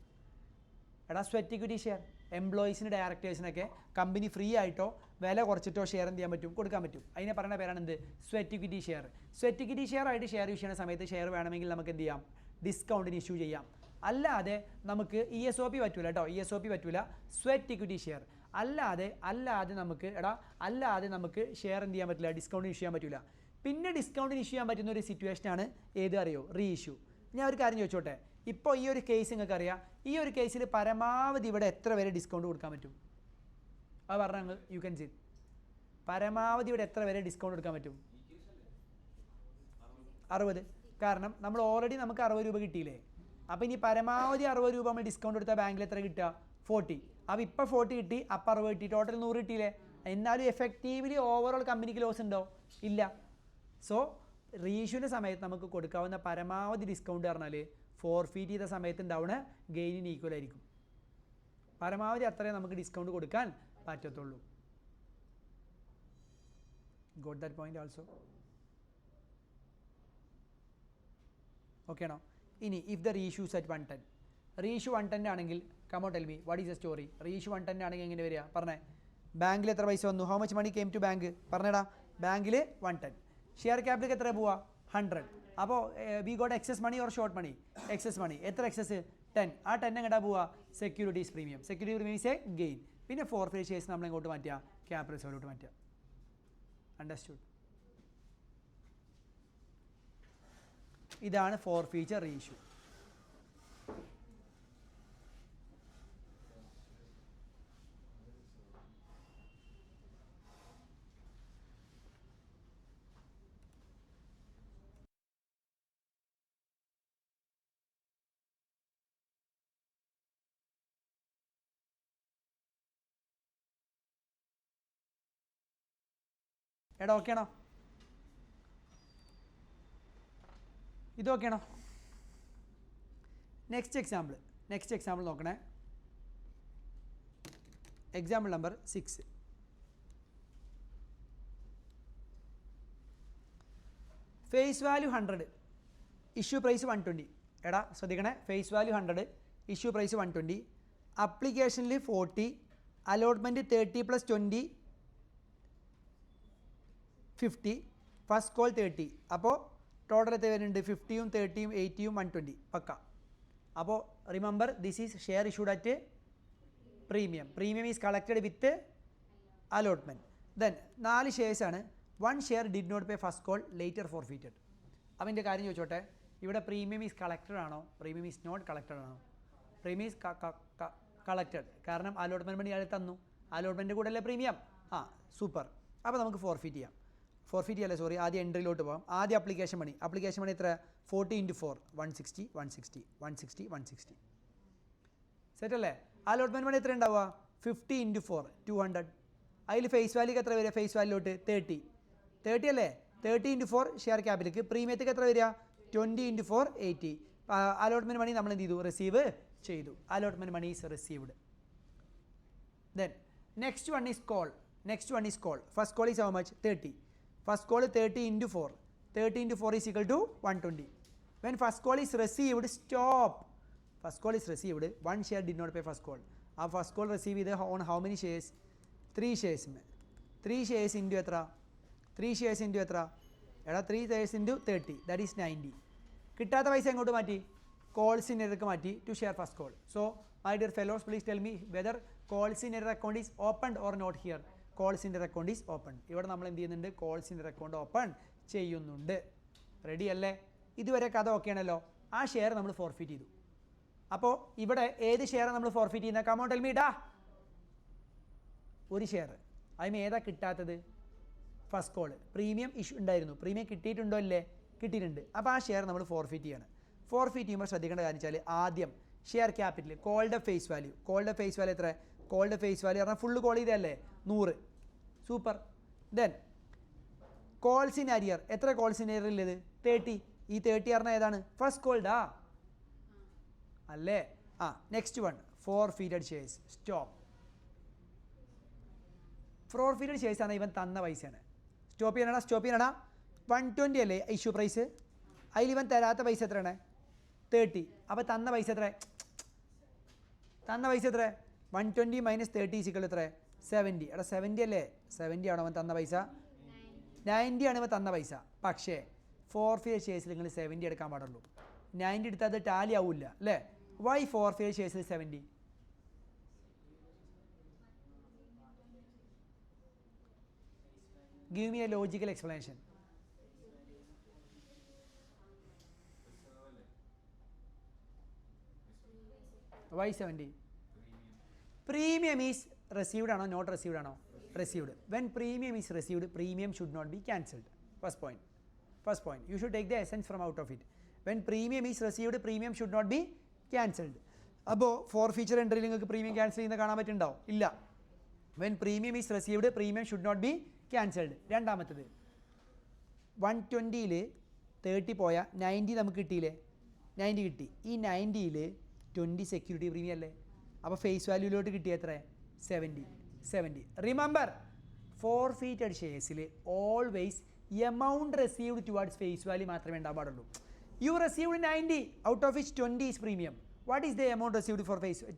എടാ, സ്വെറ്റ് ഇക്വിറ്റി ഷെയർ എംപ്ലോയീസിന്, ഡയറക്ടേഴ്സിനൊക്കെ കമ്പനി ഫ്രീ ആയിട്ടോ വില കുറച്ചിട്ടോ ഷെയർ എന്ത് ചെയ്യാൻ പറ്റും? കൊടുക്കാൻ പറ്റും. അതിനെ പറയുന്ന പേരാണ് എന്ത്? Sweat equity share. Sweat equity share ആയിട്ട് ഷെയർ ഇഷ്യൂ ചെയ്യുന്ന സമയത്ത് ഷെയർ വേണമെങ്കിൽ നമുക്ക് എന്ത് ചെയ്യാം? ഡിസ്കൗണ്ടിന് ഇഷ്യൂ ചെയ്യാം. അല്ലാതെ നമുക്ക് ESOP പറ്റൂല കേട്ടോ, ESOP പറ്റൂല. സ്വെറ്റ് ഇക്വിറ്റി ഷെയർ അല്ലാതെ നമുക്ക് ഷെയർ എന്ത് ചെയ്യാൻ പറ്റില്ല? ഡിസ്കൗണ്ടിന് ഇഷ്യൂ ചെയ്യാൻ പറ്റില്ല. പിന്നെ ഡിസ്കൗണ്ടിന് ഇഷ്യൂ ചെയ്യാൻ പറ്റുന്ന ഒരു സിറ്റുവേഷനാണ് ഏത് അറിയോ? റീഇഷ്യൂ. ഞാൻ ഒരു കാര്യം ചോദിച്ചോട്ടെ, ഇപ്പോൾ ഈ ഒരു കേസ് നിങ്ങൾക്ക് അറിയാം. ഈ ഒരു കേസിൽ പരമാവധി ഇവിടെ എത്ര വരെ ഡിസ്കൗണ്ട് കൊടുക്കാൻ പറ്റും? അത് പറഞ്ഞാൽ യു ക്യാൻ സീ. പരമാവധി ഇവിടെ എത്ര വരെ ഡിസ്കൗണ്ട് കൊടുക്കാൻ പറ്റും? 60. കാരണം നമ്മൾ ഓൾറെഡി നമുക്ക് 60 രൂപ കിട്ടിയില്ലേ? അപ്പോൾ ഇനി പരമാവധി 60 രൂപ നമ്മൾ ഡിസ്കൗണ്ട് എടുത്താൽ ബാങ്കിൽ എത്ര കിട്ടുക? 40. അപ്പോൾ ഇപ്പോൾ 40 കിട്ടി, അപ്പോൾ 60 കിട്ടി, ടോട്ടൽ 100 കിട്ടിയില്ലേ? എന്നാലും എഫക്റ്റീവ്ലി ഓവറോൾ കമ്പനിക്ക് ലോസ് ഉണ്ടോ? ഇല്ല. സോ റീഇഷ്യൂവിൻ്റെ സമയത്ത് നമുക്ക് കൊടുക്കാവുന്ന പരമാവധി ഡിസ്കൗണ്ട് പറഞ്ഞാൽ ഫോർഫീറ്റ് ചെയ്ത സമയത്ത് ഉണ്ടാവുന്ന ഗെയിനിന് ഈക്വൽ ആയിരിക്കും. പരമാവധി അത്രയും നമുക്ക് ഡിസ്കൗണ്ട് കൊടുക്കാൻ പറ്റത്തുള്ളൂ. Got that point also? Okay ആണോ? ഇനി if the reissues at 110, reissue 110 ആണെങ്കിൽ, come on tell me what is the story? Reissue 110 ആണെങ്കിൽ എങ്ങനെ വരിക? പറഞ്ഞേ. ബാങ്കിൽ എത്ര പൈസ വന്നു? How much money came to bank? പറഞ്ഞേടാ. ബാങ്കിൽ 110. ഷെയർ ക്യാപിറ്റൽ എത്ര പോവാ? 100. അപ്പോൾ we got excess money or short money? Excess money. എത്ര എക്സസ്? 10. ആ 10 എങ്ങോട്ടാ പോവുക? Securities premium. Security premium is A gain. പിന്നെ ഫോർഫീറ്റ് ഷെയർസ് നമ്മൾ എങ്ങോട്ട് മാറ്റുക? ക്യാപിറ്റൽ റിസർവിലോട്ട് മാറ്റുക. അണ്ടർസ്റ്റുഡ്? ഇതാണ് ഫോർഫീച്ചർ റീഇഷ്യൂ. എടാ ഓക്കെ ആണോ? ഇതൊക്കെയാണോ? നെക്സ്റ്റ് എക്സാമ്പിൾ നോക്കണേ. Example number 6. Face value 100, issue price 120. എടാ ശ്രദ്ധിക്കണേ, ഫേസ് വാല്യൂ 100, ഇഷ്യൂ പ്രൈസ് 120, അപ്ലിക്കേഷനിൽ 40, അലോട്ട്മെൻറ്റ് 30 + 20 50, ഫസ്റ്റ് കോൾ 30. അപ്പോൾ ടോട്ടൽ എത്ര വരുന്നുണ്ട്? 50ഉം 30ഉം 80ഉം 120 പക്ക. അപ്പോൾ remember this is share issued at premium. Premium is collected with allotment. Then 4 ഷെയർസാണ്. 1 share did not pay first call, later forfeited. അപ്പോൾ എൻ്റെ കാര്യം ചോദിച്ചോട്ടെ, ഇവിടെ പ്രീമിയം ഈസ് കളക്റ്റഡ് ആണോ? പ്രീമിയം ഈസ് നോട്ട് കളക്റ്റഡ് ആണോ? Premium is collected. കാരണം allotment money അയാൾ തന്നു. അലോട്ട്മെൻറ്റ് കൂടെ അല്ലേ പ്രീമിയം? സൂപ്പർ. അപ്പോൾ നമുക്ക് ഫോർഫീറ്റ് ചെയ്യാം. ഫോർഫിറ്റ് ചെയ്യല്ലേ സോറി, ആദ്യം എൻട്രിയിലോട്ട് പോകാം. ആദ്യം അപ്ലിക്കേഷൻ മണി എത്ര? 40 × 4 160 160 160 160. സെറ്റ് അല്ലേ? അലോട്ട്മെൻറ്റ് മണി എത്ര ഉണ്ടാവുക? 50 × 4 200. അതിൽ ഫേസ് വാല്യൂക്ക് എത്ര വരിക? ഫേസ് വാല്യൂട്ട് 30 അല്ലേ? 30 × 4 ഷെയർ ക്യാപിറ്റലിക്ക്. പ്രീമിയത്തേക്ക് എത്ര വരിക? 20 × 4 80. അലോട്ട്മെൻറ്റ് മണി നമ്മൾ എന്ത് ചെയ്തു? റിസീവ് ചെയ്തു. Allotment money is received. Then next one is call. First call is how much? 30. First call 30 × 4. 30 × 4 is equal to 120. When first call is received, stop. First call is received, one share did not pay first call. ആ first call receive ചെയ്ത് on how many shares? 3 shares. 3 shares into എത്ര? 3 shares into എത്ര? എടാ 3 shares into 30, that is 90. കിട്ടാത്ത പൈസ എങ്ങോട്ട് മാറ്റി? കോൾസിൻ്റെ ഇടയ്ക്ക് മാറ്റി to share first call. So my dear fellows, please tell me whether കോൾസിൻ്റെ account is open or not here. കോൾസിൻ്റെ അക്കൗണ്ട് ഈസ് ഓപ്പൺ. ഇവിടെ നമ്മൾ എന്ത് ചെയ്യുന്നുണ്ട്? കോൾസിൻ്റെ അക്കൗണ്ട് ഓപ്പൺ ചെയ്യുന്നുണ്ട്. റെഡി അല്ലേ? ഇതുവരെ കഥ ഓക്കെ ആണല്ലോ. ആ ഷെയർ നമ്മൾ ഫോർഫിറ്റ് ചെയ്തു. അപ്പോൾ ഇവിടെ ഏത് ഷെയർ നമ്മൾ ഫോർഫിറ്റ് ചെയ്യുന്നത്? കമോൺ ടെൽ മീ ഡാ. ഒരു ഷെയർ. അതിന് ഏതാ കിട്ടാത്തത്? First call. പ്രീമിയം ഇഷ്യൂ ഉണ്ടായിരുന്നു. പ്രീമിയം കിട്ടിയിട്ടുണ്ടോ? അല്ലേ? കിട്ടിയിട്ടുണ്ട്. അപ്പോൾ ആ ഷെയർ നമ്മൾ ഫോർഫിറ്റ് ചെയ്യണം. ഫോർഫിറ്റ് ചെയ്യുമ്പോൾ ശ്രദ്ധിക്കേണ്ട കാര്യം വെച്ചാൽ ആദ്യം share capital, called face value. എത്ര? കോൾഡ് ഫേസ് വാല്യൂ പറഞ്ഞാൽ ഫുള്ള് കോൾ ചെയ്തല്ലേ? 100. Super. Then calls in arrear. എത്ര കോൾസ് ഇൻ അരിയർ ഉള്ളത്? 30. ഈ 30 പറഞ്ഞാൽ ഏതാണ്? ഫസ്റ്റ് കോൾഡാ അല്ലേ? Next one forfeited shares. Stop. Forfeited shares ആണ് ഇവൻ തന്ന പൈസയാണ്. സ്റ്റോപ്പ് ചെയ്യണടാ. 120 അല്ലേ ഇഷ്യൂ പ്രൈസ്? അതിൽ ഇവൻ തരാത്ത പൈസ എത്രയാണ്? 30. അപ്പോൾ തന്ന പൈസ എത്ര? 120 മൈനസ് 30 ഈക്വൽ എത്ര? 70. എടാ 70 അല്ലേ? 70 ആണോ അവൻ തന്ന പൈസ? 90 ആണ് ഇവൻ തന്ന പൈസ. പക്ഷേ ഫോർഫിറ്റഡ് ഷെയർസിൽ നിങ്ങൾ 70 എടുക്കാൻ പാടുള്ളൂ. 90 എടുത്താൽ അത് ടാലി ആവില്ല അല്ലേ? Y ഫോർഫിറ്റഡ് ഷെയർസിൽ 70? Give me a logical explanation. Why 70? Premium is received or not received? Received. When premium is received, premium should not be cancelled. First point. You should take the essence from out of it. When premium is received, premium should not be cancelled. അപ്പോൾ forfeiture എൻട്രിയിൽ നിങ്ങൾക്ക് premium cancel ചെയ്യുന്ന കാണാൻ പറ്റുന്നുണ്ടോ? ഇല്ല. When premium is received, premium should not be cancelled. രണ്ടാമത്തത് 120ൽ 30 പോയ 90 നമുക്ക് കിട്ടിയില്ലേ? 90 കിട്ടി. ഈ 90ൽ 20 സെക്യൂരിറ്റി പ്രീമിയം അല്ലേ? അപ്പോൾ ഫേസ് വാല്യൂയിലോട്ട് കിട്ടിയ എത്ര? 70. റിമെമ്പർ, ഫോർഫീറ്റഡ് ഷെയർസിൽ always amount received towards face value മാത്രമേ ഉണ്ടാകാൻ പാടുള്ളൂ. You received 90, out of which 20 is premium. What is the amount received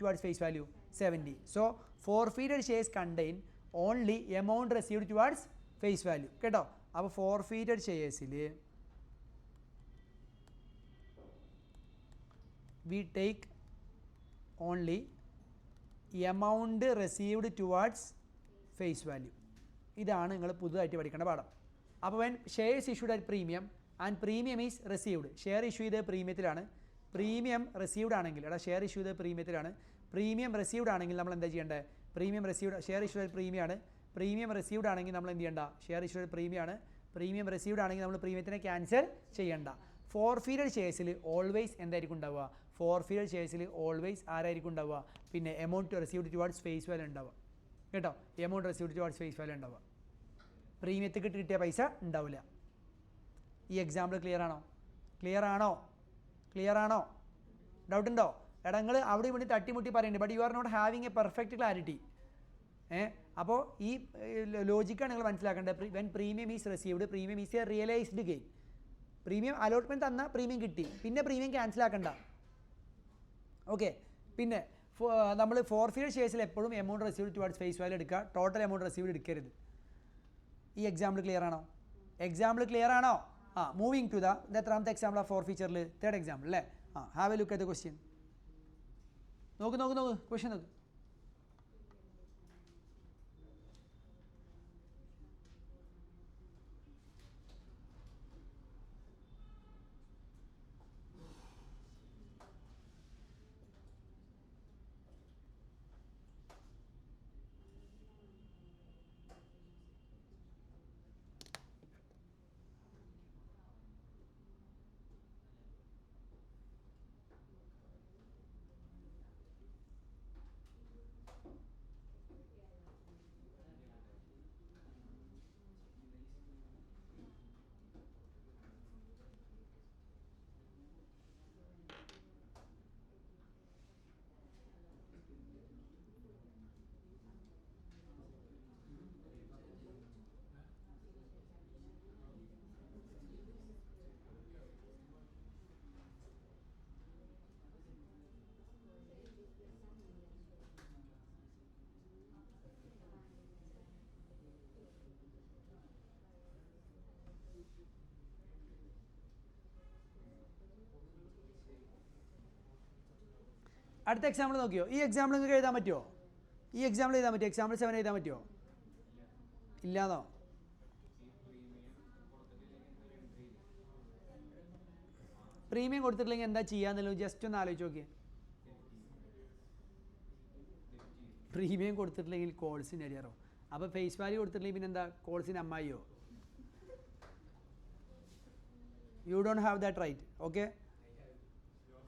towards face value? 70. So forfeited shares contain only amount received towards face value. കേട്ടോ? അപ്പോൾ forfeited sharesൽ we take only amount received towards face value. ഇതാണ് നിങ്ങൾ പുതുതായിട്ട് പഠിക്കേണ്ട പാഠം. അപ്പോൾ when shares issued at premium and premium is received, share issue ചെയ്ത പ്രീമിയത്തിലാണ്, premium received ആണെങ്കിൽ, ഷെയർ ഇഷ്യൂ ചെയ്ത പ്രീമിയത്തിലാണ്, പ്രീമിയം റിസീവ്ഡ് ആണെങ്കിൽ നമ്മൾ എന്താ ചെയ്യേണ്ടത്? പ്രീമിയം റിസീവ്ഡ്, ഷെയർ ഇഷ്യൂ ചെയ്ത പ്രീമിയമാണ്. പ്രീമിയം റിസീവ്ഡ് ആണെങ്കിൽ നമ്മൾ എന്ത് ചെയ്യേണ്ട? ഷെയർ ഇഷ്യൂ ചെയ്ത പ്രീമിയമാണ്. പ്രീമിയം റിസീവ്ഡ് ആണെങ്കിൽ നമ്മൾ പ്രീമിയത്തിനെ ക്യാൻസൽ ചെയ്യേണ്ട. ഫോർഫീറ്റഡ് ഷെയർസിൽ ഓൾവേസ് എന്തായിരിക്കും ഉണ്ടാവുക? ഫോർഫീറ്റഡ് ഷെയർസിൽ ഓൾവേസ് ആരായിരിക്കും ഉണ്ടാവുക? പിന്നെ amount received towards face value ഉണ്ടാവുക. കേട്ടോ? Amount received towards face value ഉണ്ടാവുക. പ്രീമിയത്തിൽ കിട്ടിയ പൈസ ഉണ്ടാവില്ല. ഈ എക്സാമ്പിൾ ക്ലിയർ ആണോ? ഡൗട്ട് ഉണ്ടോ? എടാ നിങ്ങൾ അവിടെ ഇവിടെ തട്ടിമുട്ടി പറയുന്നുണ്ട്, but you are not having a perfect clarity. അപ്പോൾ ഈ ലോജിക്കാണ് നിങ്ങൾ മനസ്സിലാക്കേണ്ടത്. When premium is received, premium is a realised gain. Premium allotment തന്നാൽ പ്രീമിയം കിട്ടി, പിന്നെ പ്രീമിയം ക്യാൻസൽ ആക്കണ്ട. ഓക്കെ. പിന്നെ നമ്മൾ ഫോർഫീറ്റഡ് ഷെയർസിൽ എപ്പോഴും amount received towards face value എടുക്കുക, ടോട്ടൽ എമൗണ്ട് റിസീവ്ഡ് എടുക്കരുത്. ഈ എക്സാമ്പിൾ ക്ലിയർ ആണോ? മൂവിങ് ടു ദ എത്രാമത്തെ എക്സാമ്പിൾ ആ ഫോർഫീച്ചറിൽ? തേർഡ് എക്സാമ്പിൾ അല്ലേ? Have a look at the question. നോക്ക് ക്വസ്റ്റ്യൻ നോക്ക്. അടുത്ത എക്സാമ്പിൾ നോക്കിയോ? ഈ എക്സാമ്പിൾ നിങ്ങൾക്ക് എഴുതാൻ പറ്റുമോ? ഈ എക്സാമ്പിൾ എഴുതാൻ പറ്റുമോ? എക്സാമ്പിൾ 7 എഴുതാൻ പറ്റുമോ? ഇല്ലാന്നോ? പ്രീമിയം കൊടുത്തിട്ടില്ലെങ്കിൽ എന്താ ചെയ്യാന്നല്ലോ, ജസ്റ്റ് ഒന്ന് ആലോചിച്ച് നോക്കിയേ. പ്രീമിയം കൊടുത്തിട്ടില്ലെങ്കിൽ കോൾസിന് അരിയറോ? അപ്പോൾ ഫേസ് വാല്യൂ കൊടുത്തിട്ടില്ലെങ്കിൽ പിന്നെ എന്താ, കോൾസിന് അമ്മായിയോ? You don't have that right. Okay,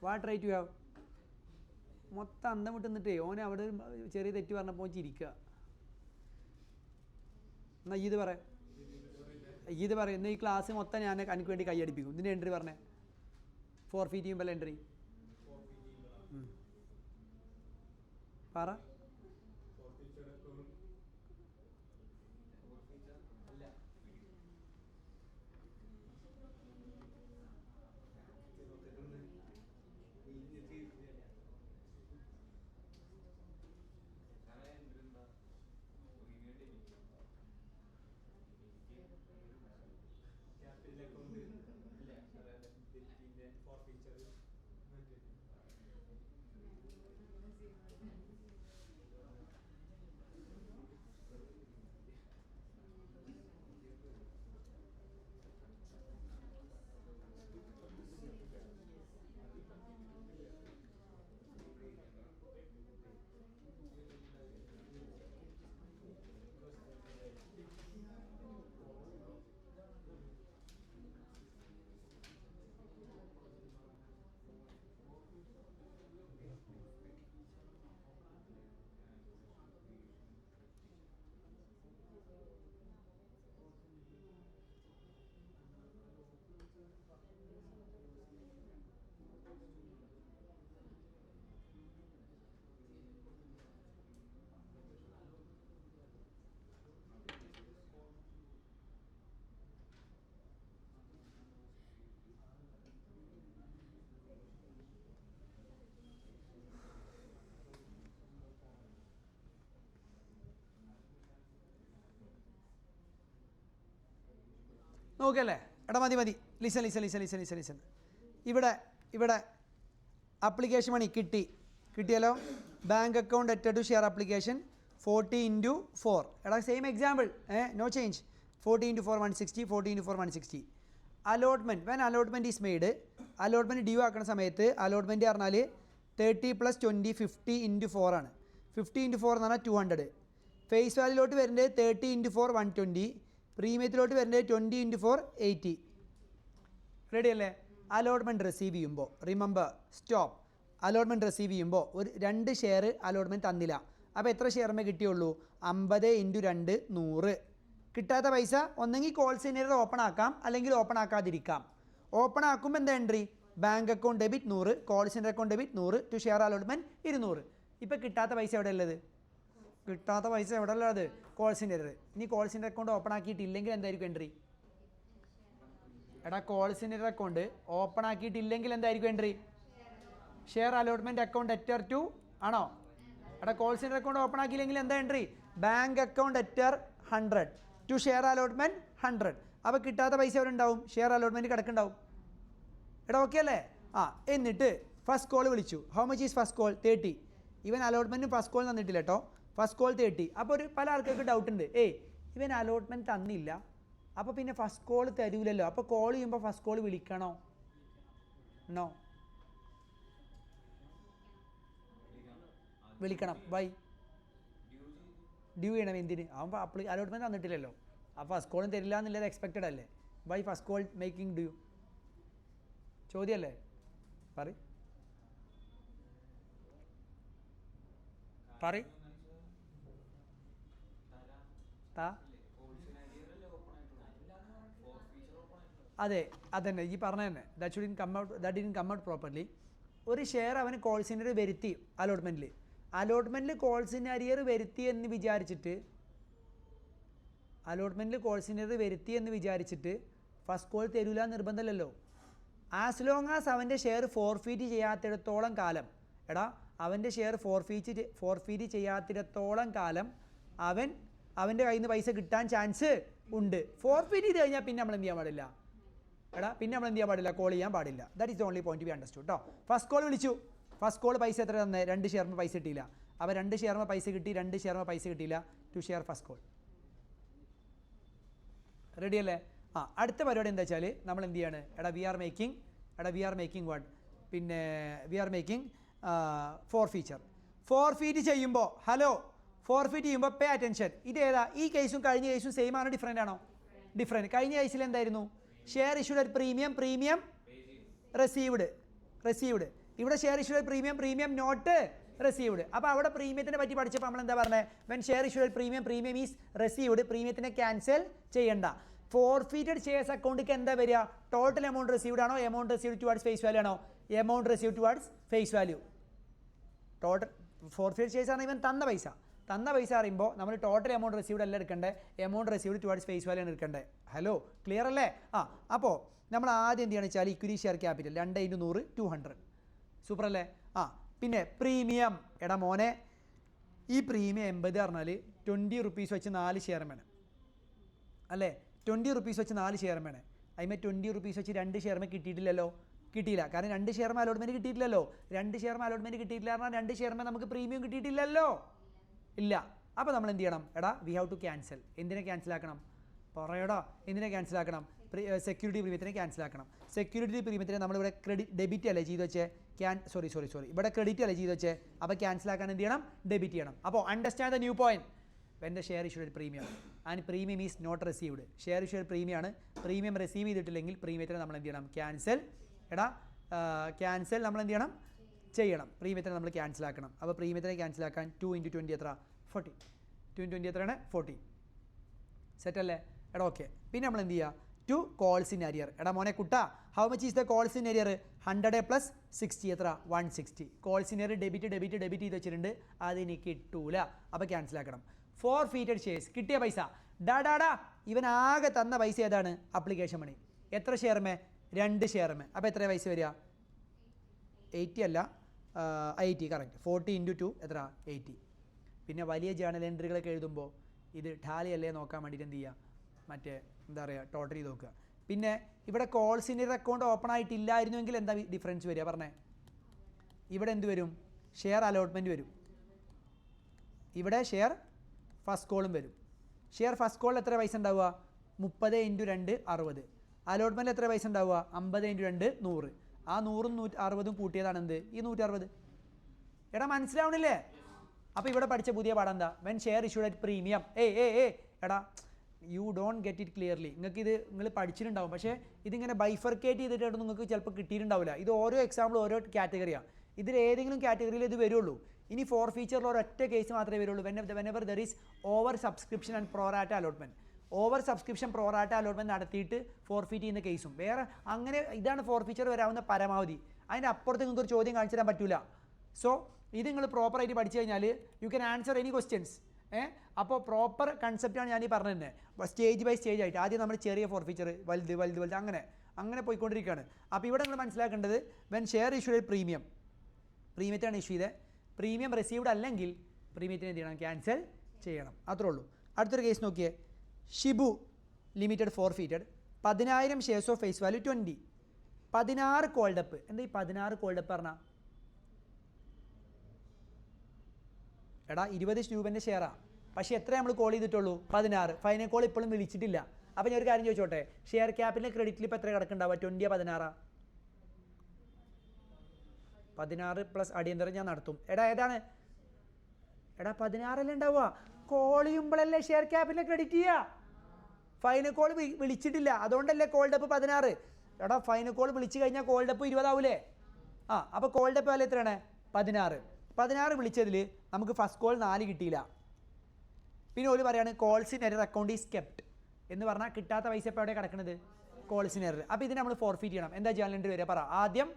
what right you have? മൊത്തം അന്തം വിട്ട് നിന്നിട്ടേ ഓനെ അവിടെ ചെറിയ തെറ്റ് പറഞ്ഞപ്പോൾ ചിരിക്കുക. എന്നാൽ ഇത് പറയാം, ഇത് പറയാം. എന്നാൽ ഈ ക്ലാസ് മൊത്തം ഞാൻ എനിക്ക് വേണ്ടി കൈയടിപ്പിക്കും. ഇതിൻ്റെ എൻട്രി പറഞ്ഞേ, 4 feet ചെയ്യുമ്പോൾ എൻട്രി പറ. നോക്കല്ലേ? എടാ മതി മതി, listen listen listen listen listen listen. ഇവിടെ അപ്ലിക്കേഷൻ മണി കിട്ടിയല്ലോ. Bank account added to share application 40 into 4. എടാ same example, no change. 40 into 4 160, 40 into 4 160. Allotment, when allotment is made, allotment due ആക്കുന്ന സമയത്ത് അലോട്ട്മെൻറ്റ് പറഞ്ഞാൽ 30 + 20 50 into 4 ആണ്. 50 into 4 എന്ന് പറഞ്ഞാൽ 200. Face വാല്യൂലോട്ട് വരുന്നത് 30 into 4 120. പ്രീമിയത്തിലോട്ട് വരുന്നത് 20 into 4 80. റെഡി അല്ലേ? അലോട്ട്മെൻറ്റ് റിസീവ് ചെയ്യുമ്പോൾ റിമെമ്പർ സ്റ്റോപ്പ്. അലോട്ട്മെൻറ്റ് റിസീവ് ചെയ്യുമ്പോൾ ഒരു 2 ഷെയർ അലോട്ട്മെൻറ്റ് തന്നില്ല. അപ്പോൾ എത്ര ഷെയറിമേ കിട്ടിയുള്ളൂ? 50 × 2 100. കിട്ടാത്ത പൈസ ഒന്നെങ്കിൽ കോൾ സെൻറ്റർ ഓപ്പൺ ആക്കാം, അല്ലെങ്കിൽ ഓപ്പൺ ആക്കാതിരിക്കാം. ഓപ്പൺ ആക്കുമ്പോൾ എന്താ entry? Bank account debit 100, call centre account debit 100, to share allotment 200. ഇപ്പോൾ കിട്ടാത്ത പൈസ എവിടെ ഉള്ളത്? കിട്ടാത്ത പൈസ എവിടെ ഉള്ളത്? Call centre. ഇനി കോൾ സെൻറ്റർ അക്കൗണ്ട് ഓപ്പൺ ആക്കിയിട്ടില്ലെങ്കിൽ എന്തായിരിക്കും എൻട്രി? എടാ കോൾ സെൻറ്റർ അക്കൗണ്ട് ഓപ്പൺ ആക്കിയിട്ടില്ലെങ്കിൽ എന്തായിരിക്കും entry? Share allotment account അറ്റർ to ആണോ? എടാ കോൾ സെൻറ്റർ അക്കൗണ്ട് ഓപ്പൺ ആക്കിയില്ലെങ്കിൽ എന്താ entry? Bank account debtor 100 to share allotment 100. അപ്പോൾ കിട്ടാത്ത പൈസ എവിടെ ഉണ്ടാവും? ഷെയർ അലോട്ട്മെൻറ്റ് കിടക്കുന്നുണ്ടാവും. എടാ ഓക്കെ അല്ലേ? എന്നിട്ട് ഫസ്റ്റ് കോൾ വിളിച്ചു. How much is first call? 30. ഇവൻ അലോട്ട്മെൻറ്റ് ഫസ്റ്റ് കോൾ തന്നിട്ടില്ല കേട്ടോ. First call 30. അപ്പോൾ പല ആൾക്കാർക്ക് ഡൗട്ട് ഉണ്ട്, ഇവൻ അലോട്ട്മെൻറ്റ് തന്നില്ല, അപ്പോൾ പിന്നെ ഫസ്റ്റ് കോൾ തരൂലല്ലോ, അപ്പോൾ കോൾ ചെയ്യുമ്പോൾ ഫസ്റ്റ് കോൾ വിളിക്കണോ? നോ, വിളിക്കണം. ബൈ ഡ്യൂ ചെയ്യണം. എന്തിന്? അവൻ അലോട്ട്മെൻറ്റ് തന്നിട്ടില്ലല്ലോ, അപ്പോൾ ഫസ്റ്റ് കോളും തരില്ല എന്നുള്ളത് എക്സ്പെക്റ്റഡ് അല്ലേ? By first call making due. ചോദ്യമല്ലേ? പറ. അതെ അതന്നെ ഈ പറഞ്ഞ തന്നെ. That didn't come out properly. ഒരു ഷെയർ അവന് കോൾ സെൻറ്റർ വരുത്തി അലോട്ട്മെൻറ്റിൽ കോൾ സെൻറ്റർ അരിയർ വരുത്തി എന്ന് വിചാരിച്ചിട്ട് ഫസ്റ്റ് കോൾ തരൂല നിർബന്ധമല്ലല്ലോ. ആസ് ലോങ് ആസ് അവൻ്റെ ഷെയർ ഫോർഫീറ്റ് ചെയ്യാത്തിടത്തോളം കാലം, അവൻ്റെ ഷെയർ ഫോർഫീറ്റ് ചെയ്യാത്തിടത്തോളം കാലം അവൻ്റെ കയ്യിൽ നിന്ന് പൈസ കിട്ടാൻ ചാൻസ് ഉണ്ട്. ഫോർഫീറ്റ് ചെയ്ത് കഴിഞ്ഞാൽ പിന്നെ നമ്മൾ എന്ത് ചെയ്യാൻ പാടില്ല? കോൾ ചെയ്യാൻ പാടില്ല. That is the only point B understood കേട്ടോ. ഫസ്റ്റ് കോൾ വിളിച്ചു, ഫസ്റ്റ് കോൾ പൈസ എത്ര തന്നെ 2 ഷെയറിന് പൈസ കിട്ടിയില്ല. അപ്പോൾ 2 ഷെയറിന് പൈസ കിട്ടി, 2 ഷെയറിന് പൈസ കിട്ടിയില്ല. 2 ഷെയർ ഫസ്റ്റ് കോൾ. റെഡി അല്ലേ? അടുത്ത പരിപാടി എന്താ വെച്ചാൽ നമ്മൾ എന്ത് ചെയ്യാണ്? വി ആർ മേക്കിംഗ് വാട്ട്, പിന്നെ വി ആർ മേക്കിംഗ് ഫോർഫീറ്റ് ചെയ്യുമ്പോൾ ഫോർഫീറ്റ് ചെയ്യുമ്പോൾ പേ അറ്റൻഷൻ. ഇത് ഏതാ? ഈ കേസും കഴിഞ്ഞ കേസും സെയിം ആണോ ഡിഫറെൻ്റ് ആണോ? ഡിഫറെൻറ്റ്. കഴിഞ്ഞ കേസിൽ എന്തായിരുന്നു? Share issued at premium received. ഇവിടെ share issued at premium not received. അപ്പോൾ അവിടെ പ്രീമിയത്തിനെ പറ്റി പഠിച്ചപ്പോൾ നമ്മൾ എന്താ പറഞ്ഞത്? When share issued at premium is received, പ്രീമിയത്തിനെ ക്യാൻസൽ ചെയ്യണ്ട. ഫോർഫീറ്റഡ് ഷെയർസ് അക്കൗണ്ടിലേക്ക് എന്താ വരിക? ടോട്ടൽ എമൗണ്ട് റിസീവ്ഡ് ആണോ, amount received towards face value ആണോ? Amount received towards face value. Total forfeited shares ആണ് ഇവൻ തന്ന പൈസ അറിയുമ്പോൾ നമ്മൾ ടോട്ടൽ എമൗണ്ട് റിസീവ്ഡ് അല്ല എടുക്കേണ്ടത്, amount received towards face value ആണ് എടുക്കേണ്ടത്. ഹലോ, ക്ലിയർ അല്ലേ? അപ്പോൾ നമ്മൾ ആദ്യം എന്ത് ചെയ്യണമെന്ന് വെച്ചാൽ ഇക്വിറ്റി ഷെയർ ക്യാപിറ്റൽ 2 × 100 200. സൂപ്പർ അല്ലേ? പിന്നെ പ്രീമിയം. എടാ മോനെ, ഈ പ്രീമിയം 80 പറഞ്ഞാൽ 20 റുപ്പീസ് വെച്ച് 4 ഷെയർ വേണം അല്ലേ? 20 റുപ്പീസ് വെച്ച് 4 ഷെയർ വേണം. അതിമേ 20 റുപ്പീസ് വെച്ച് 2 ഷെയർ കിട്ടിയില്ല. കാരണം 2 ഷെയർ അലോട്ട്മെൻറ്റ് കിട്ടിയിട്ടില്ലല്ലോ. 2 ഷെയർ അലോട്ട്മെൻറ്റ് കിട്ടിയിട്ടില്ല പറഞ്ഞാൽ 2 ഷെയർ നമുക്ക് പ്രീമിയം കിട്ടിയിട്ടില്ലല്ലോ. ഇല്ല. അപ്പോൾ നമ്മൾ എന്ത് ചെയ്യണം? We have to cancel. എന്തിനെ ക്യാൻസൽ ആക്കണം? പറയടാ, എന്തിനെ ക്യാൻസൽ ആക്കണം? സെക്യൂരിറ്റി പ്രീമിയത്തിനെ ക്യാൻസൽ ആക്കണം. സെക്യൂരിറ്റി പ്രീമിയത്തിനെ നമ്മളിവിടെ ഡെബിറ്റ് അല്ലേ ചെയ്ത് വെച്ചേ? സോറി ഇവിടെ ക്രെഡിറ്റ് അല്ലേ ചെയ്ത് വെച്ചേ? അപ്പോൾ ക്യാൻസൽ ആക്കാൻ എന്ത് ചെയ്യണം? ഡെബിറ്റ് ചെയ്യണം. അപ്പോൾ understand the new point. When the share issued premium and premium is not received. Share issued premium ആണ്, പ്രീമിയം റിസീവ് ചെയ്തിട്ടില്ലെങ്കിൽ പ്രീമിയത്തിനെ നമ്മൾ എന്ത് ചെയ്യണം? ക്യാൻസൽ നമ്മൾ എന്ത് ചെയ്യണം? പ്രീമിയത്തിനെ നമ്മൾ ക്യാൻസൽ ആക്കണം. അപ്പോൾ പ്രീമിയത്തിനെ ക്യാൻസൽ ആക്കാൻ 2 × 20 എത്ര? 40. 2 × 20 എത്രയാണ്? 40. സെറ്റ് അല്ലേ? ഓക്കെ. പിന്നെ നമ്മൾ എന്ത് ചെയ്യുക? 2 കോൾസ് ഇൻ അരിയർ. മോനെ കുട്ടാ, how much is the calls in arrear? 100 + 60 എത്ര? 160. കോൾസ് ഇൻ അരിയർ ഡെബിറ്റ് ചെയ്ത് വെച്ചിട്ടുണ്ട്, അതിന് കിട്ടൂല. അപ്പോൾ ക്യാൻസൽ ആക്കണം. ഫോർഫീറ്റഡ് ഷെയർസ് കിട്ടിയ പൈസ ഇവൻ ആകെ തന്ന പൈസ ഏതാണ്? Application money. എത്ര ഷെയർമേ? 2 ഷെയർമേ. അപ്പോൾ എത്ര പൈസ വരിക? 80 അല്ല, 80 കറക്റ്റ്. 40 × 2 എത്ര? 80. പിന്നെ വലിയ ജേണൽ എൻട്രികളൊക്കെ എഴുതുമ്പോൾ ഇത് ടാലി അല്ലേ നോക്കാൻ വേണ്ടിയിട്ട് എന്ത് ചെയ്യുക? മറ്റേ എന്താ പറയുക, ടോട്ടൽ ചെയ്ത് നോക്കുക. പിന്നെ ഇവിടെ കോൾസിൻ്റെ അക്കൗണ്ട് ഓപ്പൺ ആയിട്ടില്ലായിരുന്നുവെങ്കിൽ എന്താ ഡിഫറൻസ് വരിക? പറഞ്ഞേ. ഇവിടെ എന്ത് വരും? ഷെയർ അലോട്ട്മെൻറ്റ് വരും. ഇവിടെ ഷെയർ ഫസ്റ്റ് കോളും വരും. ഷെയർ ഫസ്റ്റ് കോളിൽ എത്ര പൈസ ഉണ്ടാവുക? 30 × 2 60. അലോട്ട്മെൻറ്റിൽ എത്ര പൈസ ഉണ്ടാവുക? 50 × 2 100. ആ 100ഉം 160ഉം കൂട്ടിയതാണ് എന്ത്? ഈ 160. മനസ്സിലാവണില്ലേ? അപ്പോൾ ഇവിടെ പഠിച്ച പുതിയ പാഠം എന്താ? When share issued at premium. You don't get it clearly. നിങ്ങൾ പഠിച്ചിട്ടുണ്ടാവും, പക്ഷേ ഇതിങ്ങനെ ബൈഫർക്കേറ്റ് ചെയ്തിട്ടായിട്ട് നിങ്ങൾക്ക് ചിലപ്പോൾ കിട്ടിയിട്ടുണ്ടാവില്ല. ഇത് ഓരോ എക്സാമ്പിൾ ഓരോ കാറ്റഗറിയാണ്. ഇതിൽ ഏതെങ്കിലും കാറ്റഗറിയിൽ ഇത് വരുള്ളൂ. ഇനി ഫോർഫീച്ചറിൽ ഒരൊറ്റ കേസ് മാത്രമേ വരുള്ളൂ. Whenever there is over subscription and pro rata allotment. Over subscription pro rata allotment നടത്തിയിട്ട് ഫോർഫീറ്റ് ചെയ്യുന്ന കേസും വേറെ. അങ്ങനെ ഇതാണ് ഫോർഫീച്ചർ വരാവുന്ന പരമാവധി. അതിൻ്റെ അപ്പുറത്ത് നിങ്ങൾക്ക് ഒരു ചോദ്യം കാണിച്ചു തരാൻ പറ്റില്ല. സോ ഇത് നിങ്ങൾ പ്രോപ്പറായിട്ട് പഠിച്ചു കഴിഞ്ഞാൽ you can answer any questions. അപ്പോൾ പ്രോപ്പർ കൺസെപ്റ്റാണ് ഞാൻ ഈ പറഞ്ഞത് തന്നെ. സ്റ്റേജ് ബൈ സ്റ്റേജ് ആയിട്ട് ആദ്യം നമ്മൾ ചെറിയ ഫോർഫീച്ചർ, വലുത് അങ്ങനെ പോയിക്കൊണ്ടിരിക്കുകയാണ്. അപ്പോൾ ഇവിടെ നിങ്ങൾ മനസ്സിലാക്കേണ്ടത് വെൻ ഷെയർ ഇഷ്യൂഡ് പ്രീമിയത്താണ് ഇഷ്യൂ ചെയ്തത്, പ്രീമിയം റിസീവ്ഡ് അല്ലെങ്കിൽ പ്രീമിയത്തിന് എന്ത് ചെയ്യണം? ക്യാൻസൽ ചെയ്യണം. അത്രേ ഉള്ളൂ. അടുത്തൊരു കേസ് നോക്കിയേ. Shibu limited forfeited 10,000 shares of face value 20. 16 called up. എന്താ ഈ 16 കോൾഡപ്പ് പറഞ്ഞാൽ? 20 രൂപേൻ്റെ ഷെയറാണ്, പക്ഷേ എത്ര നമ്മൾ കോൾ ചെയ്തിട്ടുള്ളൂ? 16. ഫൈനൽ കോൾ ഇപ്പോഴും വിളിച്ചിട്ടില്ല. അപ്പോൾ ഞാൻ ഒരു കാര്യം ചോദിച്ചോട്ടെ, ഷെയർ ക്യാപിറ്റൽ ക്രെഡിറ്റിൽ ഇപ്പോൾ എത്ര കിടക്കുന്നുണ്ടാവുക? 20 16? 16 പ്ലസ് അടിയന്തരം ഞാൻ നടത്തും. ഏതാണ്? 16 അല്ലേ ഉണ്ടാവുക? കോൾ ചെയ്യുമ്പോഴല്ലേ ഷെയർ ക്യാപിറ്റൽ ക്രെഡിറ്റ് ചെയ്യുക. ഫൈനൽ കോൾ വിളിച്ചിട്ടില്ല, അതുകൊണ്ടല്ലേ കോൾഡപ്പ് 16. ഫൈനൽ കോൾ വിളിച്ചു കഴിഞ്ഞാൽ കോൾഡപ്പ് 20 ആവൂലേ? അപ്പോൾ കോൾഡപ്പ് വില എത്രയാണ്? 16. 16 വിളിച്ചതിൽ നമുക്ക് ഫസ്റ്റ് കോൾ 4 കിട്ടിയില്ല. പിന്നെ ഒരു പറയാണ് calls in error account is kept എന്ന് പറഞ്ഞാൽ കിട്ടാത്ത പൈസ ഇപ്പോൾ എവിടെ കിടക്കുന്നത്? Calls in error. അപ്പോൾ ഇതിന് നമ്മൾ ഫോർഫീറ്റ് ചെയ്യണം. എന്താ ചെയ്യാൻ വരിക? പറ. ആദ്യം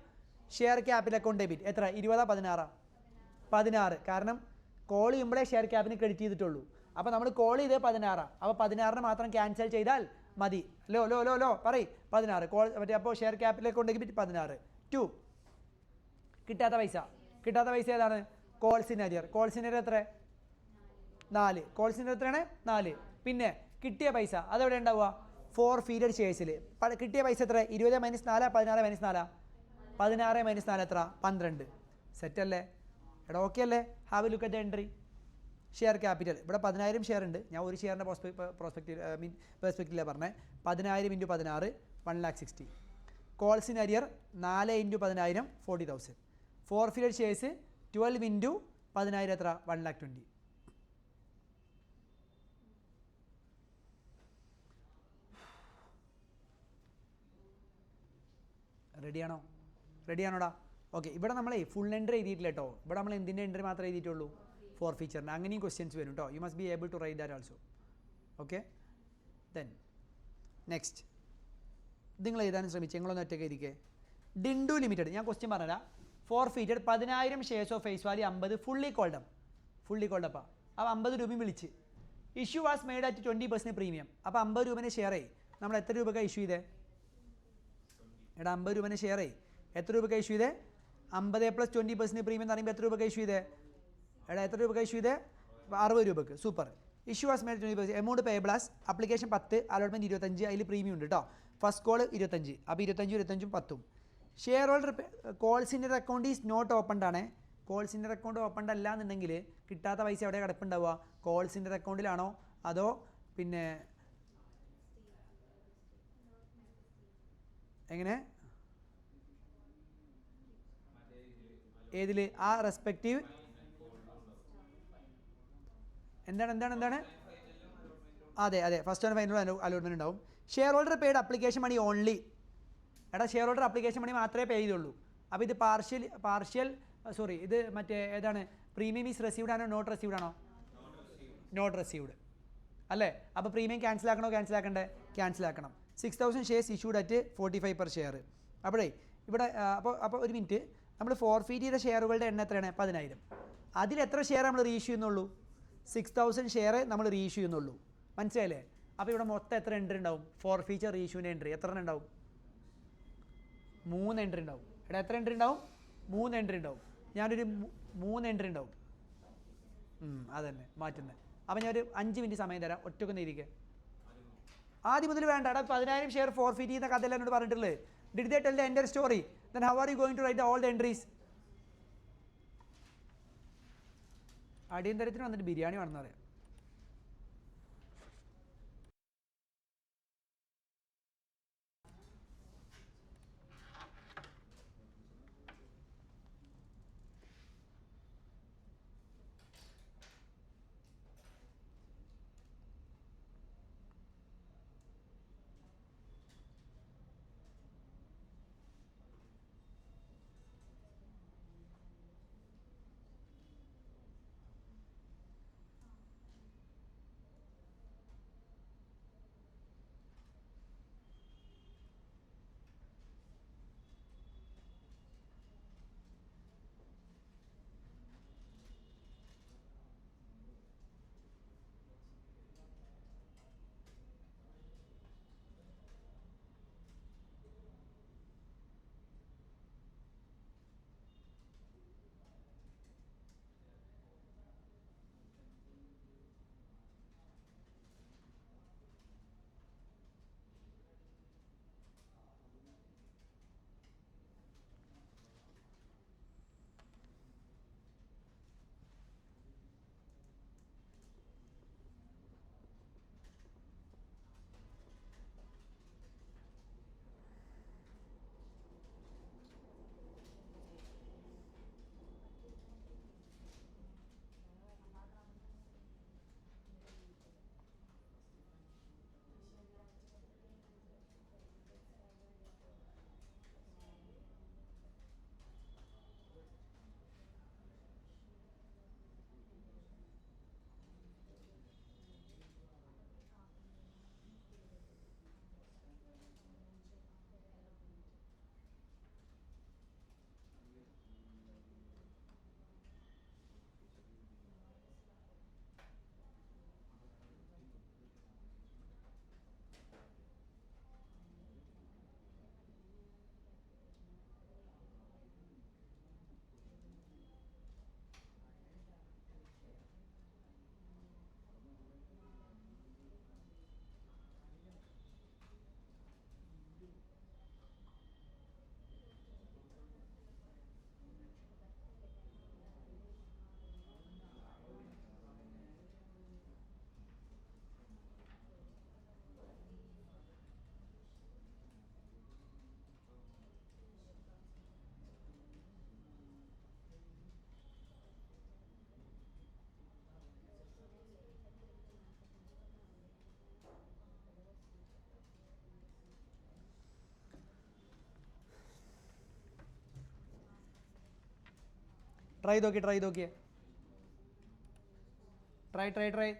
ഷെയർ ക്യാപിറ്റൽ അക്കൗണ്ട് ഡെബിറ്റ്. എത്ര? 20 16? 16. കാരണം കോൾ ചെയ്യുമ്പോഴേ ഷെയർ ക്യാപിറ്റൽ ക്രെഡിറ്റ് ചെയ്തിട്ടുള്ളൂ. അപ്പോൾ നമ്മൾ കോൾ ചെയ്ത് 16. അപ്പോൾ 16 മാത്രം ക്യാൻസൽ ചെയ്താൽ മതി. ലോ പറയ്. 16 കോൾ മറ്റേ. അപ്പോൾ ഷെയർ ക്യാപിറ്റൽ അക്കൗണ്ട് ഡെബിറ്റ് 16. 2 കിട്ടാത്ത പൈസ ഏതാണ്? Calls in arrear. Calls in arrear എത്ര? 4. കോൾസ് ഇൻ അരിയർ എത്രയാണ്? 4. പിന്നെ കിട്ടിയ പൈസ അതെവിടെ ഉണ്ടാവുക? ഫോർഫീറ്റഡ് ഷെയർസിൽ. കിട്ടിയ പൈസ എത്ര? 20 - 4 16 - 4. 16 - 4 എത്ര? 12. സെറ്റ് അല്ലേ? എടാ ഓക്കെ അല്ലേ? Have a look at the entry. Share capital ഇവിടെ 10,000 ഷെയർ ഉണ്ട്. ഞാൻ ഒരു ഷെയറിൻ്റെ പെർസ്പെക്റ്റീവിലാണ് പറഞ്ഞത്. 10,000 × 16 1,60,000. Calls in arrear 4 × 10,000 40,000. ഫോർഫിറ്റഡ് ഷെയർസ് 12 × 10,000 എത്ര? 1,20,000. റെഡിയാണോടാ? ഓക്കെ, ഇവിടെ നമ്മളെ ഫുൾ എൻട്രി എഴുതിയിട്ടില്ല കേട്ടോ. ഇവിടെ നമ്മൾ എന്തിൻ്റെ എൻട്രി മാത്രമേ എഴുതിയിട്ടുള്ളൂ? ഫോർ ഫീച്ചറിൻ്റെ. അങ്ങനെയും ക്വസ്റ്റ്യൻസ് വരും കേട്ടോ. You must be able to write that also. Okay, then next നിങ്ങൾ എഴുതാനും ശ്രമിച്ചു. നിങ്ങളൊന്ന് ഒറ്റയ്ക്ക് ഇരിക്കേ. ഡിൻഡു ലിമിറ്റഡ്, ഞാൻ ക്വസ്റ്റ്യൻ പറഞ്ഞുതരാം. Forfeited 10,000 shares of face value 50 fully കോൾഡപ്പാ. അപ്പോൾ 50 രൂപയും വിളിച്ച്. Issue was made at 20% premium. അപ്പോൾ 50 രൂപേൻ്റെ ഷെയർ നമ്മൾ എത്ര രൂപയ്ക്ക് ഇഷ്യൂ ചെയ്തേ? എടാ 50 രൂപേൻ്റെ ഷെയർ എത്ര രൂപയ്ക്ക് ഇഷ്യൂ ചെയ്തേ? 50 + 20% പ്രീമിയം എന്ന് പറയുമ്പോൾ എത്ര രൂപയ്ക്ക് ഇഷ്യൂ ചെയ്തേ? എടാ എത്ര രൂപയ്ക്ക് ഇഷ്യൂ ചെയ്തേ? 60 രൂപയ്ക്ക്. Super. Issue was made 20%. Amount payable as application 10, allotment 25, അതിൽ പ്രീമിയം ഉണ്ട് കേട്ടോ. First call 25. അപ്പോൾ 25 ും 10. Share holder calls in account is not opened ആണ്. കോൾസ് ഇൻ അക്കൗണ്ട് ഓപ്പൺഡ് അല്ല എന്നുണ്ടെങ്കിൽ കിട്ടാത്ത പൈസ എവിടെ കിടപ്പുണ്ടാവുക? കോൾസ് ഇൻ അക്കൗണ്ടിലാണോ അതോ പിന്നെ എങ്ങനെ ഏതിൽ? ആ റെസ്പെക്റ്റീവ് എന്താണ് അതെ ഫസ്റ്റ് ആൻഡ് ഫൈനൽ അലോട്ട്മെൻറ്റ് ഉണ്ടാവും. Share holder paid application money only. എടാ ഷെയർ ഹോൾഡർ അപ്ലിക്കേഷൻ മണി മാത്രമേ പേ ചെയ്തുള്ളൂ. അപ്പോൾ ഇത് പാർഷ്യൽ ഇത് മറ്റേ ഏതാണ്? പ്രീമിയം ഈസ് റെസീവ്ഡ് ആണോ നോട്ട് റെസീവ്ഡ് ആണോ? നോട്ട് റെസീവ്ഡ് അല്ലേ? അപ്പോൾ പ്രീമിയം ക്യാൻസൽ ആക്കണ്ടേ? ക്യാൻസൽ ആക്കണം. 6,000 shares issued at 45 per share. അപ്പോഴേ ഇവിടെ അപ്പോൾ ഒരു മിനിറ്റ്, നമ്മൾ ഫോർഫീറ്റ് ചെയ്ത ഷെയറുകളുടെ എണ്ണം എത്രയാണ്? 10,000. അതിൽ എത്ര ഷെയർ നമ്മൾ റീഇഷ്യൂ ചെയ്യുന്നുള്ളൂ? 6,000 ഷെയർ നമ്മൾ റീഇഷ്യൂ ചെയ്യുന്നുള്ളൂ. മനസ്സിലായില്ലേ? അപ്പോൾ ഇവിടെ മൊത്തം എത്ര എൻട്രി ഉണ്ടാവും? ഫോർഫീച്ചർ റീഇഷ്യൂവിൻ്റെ എൻട്രി എത്ര ഉണ്ടാവും? 3 എൻട്രി ഉണ്ടാവും. എടാ എത്ര എൻട്രി ഉണ്ടാവും? 3 എൻട്രി ഉണ്ടാവും. ഞാനൊരു 3 എൻട്രി ഉണ്ടാവും. അതന്നെ മാറ്റുന്നത്. അപ്പോൾ ഞാനൊരു 5 മിനിറ്റ് സമയം തരാം. ഒറ്റക്കൊന്ന് ഇരിക്കുക. ആദ്യം മുതൽ വേണ്ട. എടാ 10,000 ഷെയർ ഫോർഫീറ്റ് ചെയ്യുന്ന കഥയെല്ലാം എന്നോട് പറഞ്ഞിട്ടുള്ളത്. Did they tell the entire story? Then how are you going to write all the entries? അടിയന്തരത്തിന് വന്നിട്ട് ബിരിയാണി വേണമെന്ന് പറയാം. ട്രൈ നോക്കിയേ ട്രൈ.